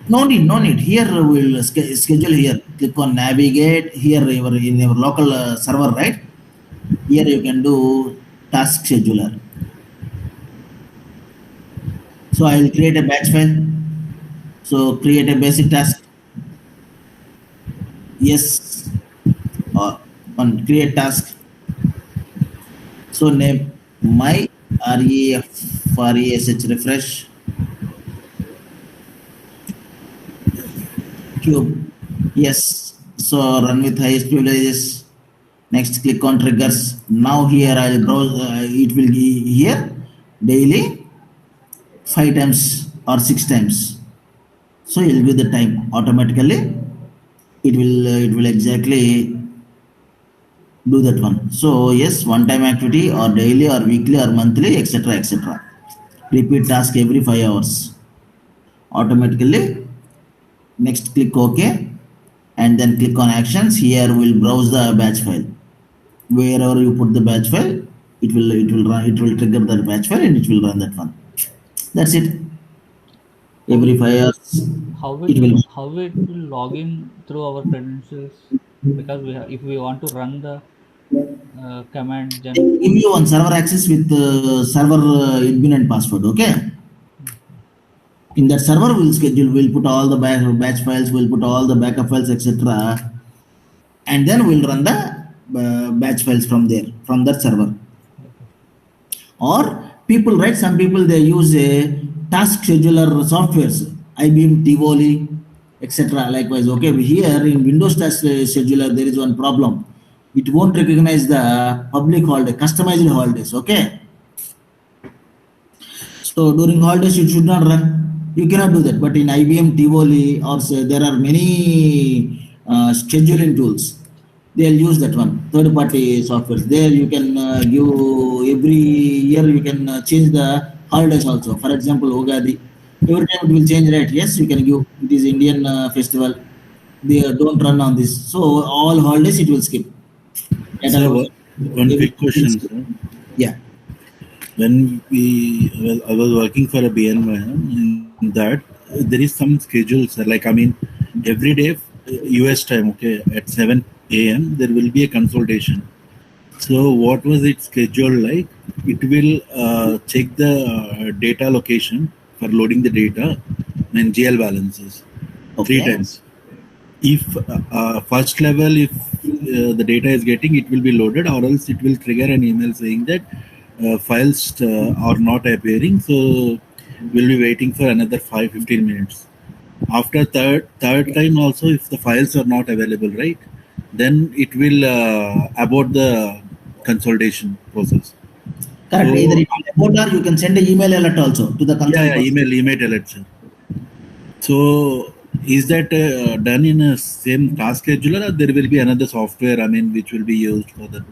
No need, no need. Here we'll schedule here. Click on navigate. Here in your local server, right? Here you can do task scheduler. So I will create a batch file. So create a basic task. Yes. On create task. So name my resh refresh cube. Yes. So run with highest privileges. Next, click on triggers. Now here I will browse. It will be here daily 5 times or 6 times. So you'll give the time automatically. It will exactly do that one. So yes, one time activity or daily or weekly or monthly, etc. etc. Repeat task every 5 hours. Automatically. Next, click OK and then click on actions. Here we'll browse the batch file. Wherever you put the batch file, it will trigger that batch file and it will run that one. That's it. Every 5 hours it will. How it will log in through our credentials? Because if we want to run the command, They then will give you one server access with server admin and password. Okay. In that server, we'll put all the batch files, we'll put all the backup files, etc. And then we'll run the batch files from there, from that server. Or people, right? Some people they use a task scheduler softwares, IBM Tivoli, etc. Likewise, okay. Here in Windows Task Scheduler, there is one problem. It won't recognize the public holiday, customized holidays. Okay. So during holidays, you should not run. You cannot do that. But in IBM Tivoli or say, there are many scheduling tools. They'll use that one. Third-party softwares. There you can give every year you can change the holidays also. For example, Ugadi. Every time it will change, right? Yes, you can give. It is Indian festival. They don't run on this. So all holidays it will skip. So one quick question, sir. Yeah. When I was working for a BNY, in that there is some schedule, sir. Like I mean, every day, US time, okay, at 7 a.m. there will be a consultation. So what was it scheduled like? It will check the data location for loading the data and GL balances 3 times. If first level, if the data is getting, it will be loaded, or else it will trigger an email saying that files are not appearing. So we'll be waiting for another 5-15 minutes. After third time also, if the files are not available, right, then it will abort the consultation process. Correct. So, either it will abort or you can send an email alert also to the consultant. Yeah, email alert, sir. So is that done in a same task scheduler, or there will be another software, I mean, which will be used for that?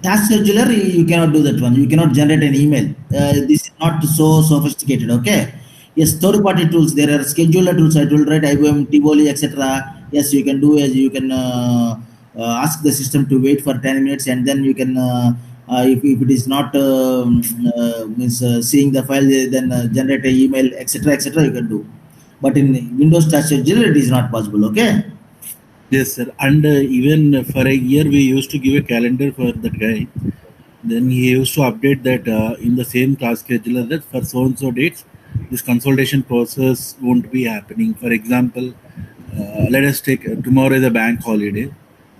Task scheduler, you cannot do that one. You cannot generate an email. This is not so sophisticated. Okay. Yes, third-party tools. There are scheduler tools. I told, right, IBM, Tivoli, etc. Yes, you can do as you can ask the system to wait for 10 minutes, and then you can, if it is not seeing the file, then generate an email, etc. etc. You can do. But in Windows Task Scheduler, it is not possible. Okay. Yes, sir. And even for a year, we used to give a calendar for that guy. Then he used to update that in the same task scheduler that for so and so dates, this consultation process won't be happening. For example, let us take tomorrow is a bank holiday.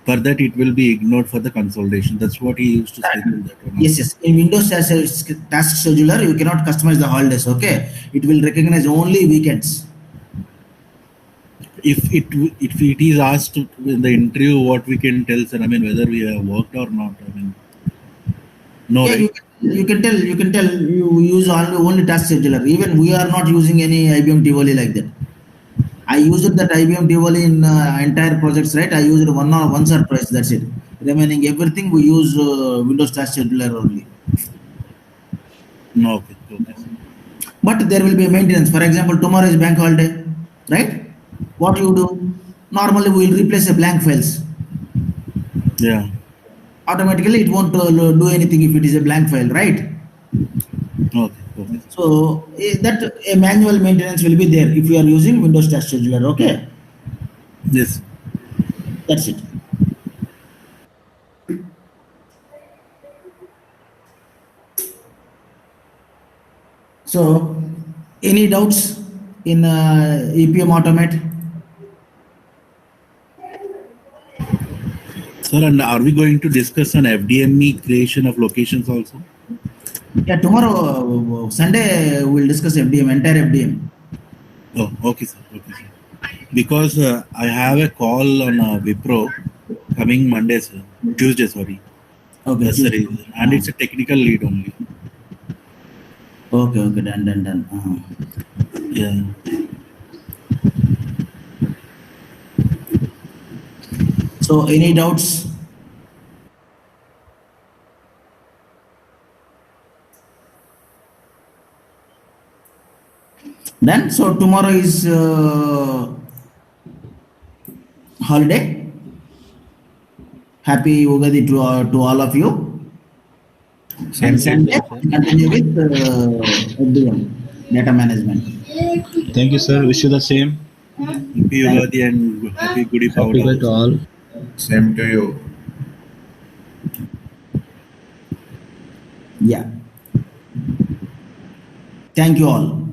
For that, it will be ignored for the consultation. That's what he used to schedule that one. Yes, yes. In Windows Task Scheduler, you cannot customize the holidays. Okay. It will recognize only weekends. If it is asked in the interview, what we can tell, sir? I mean, whether we have worked or not. I mean, no, yeah, right? You can tell. You use only task scheduler. Even we are not using any IBM Tivoli like that. I used that IBM Tivoli in entire projects, right? I used once or twice. That's it. Remaining everything we use Windows Task Scheduler only. No, okay, okay. But there will be maintenance. For example, tomorrow is bank holiday, right? What you do? Normally, we will replace the blank files. Yeah. Automatically, it won't do anything if it is a blank file, right? Okay, okay. So that a manual maintenance will be there if you are using Windows Task Scheduler. Okay, Yes. that's it. So, any doubts in EPM Automate? Sir, and are we going to discuss on FDME creation of locations also? Yeah, tomorrow, Sunday, we'll discuss FDM, entire FDM. Oh, okay, sir. Okay, sir. Because I have a call on Wipro coming Monday, sir. Tuesday, sorry. Okay, That's the Tuesday. reason. And it's a technical lead only. Okay, okay, done. Yeah. So, any doubts? Done. So, tomorrow is holiday. Happy Ugadi to all of you. Same And to you. Sunday, Same. continue with FDM, data management. Thank you, sir. Wish you the same. Happy Ugadi and happy Gudi Happy Padwa to also. all. Same to you. Yeah. Thank you all.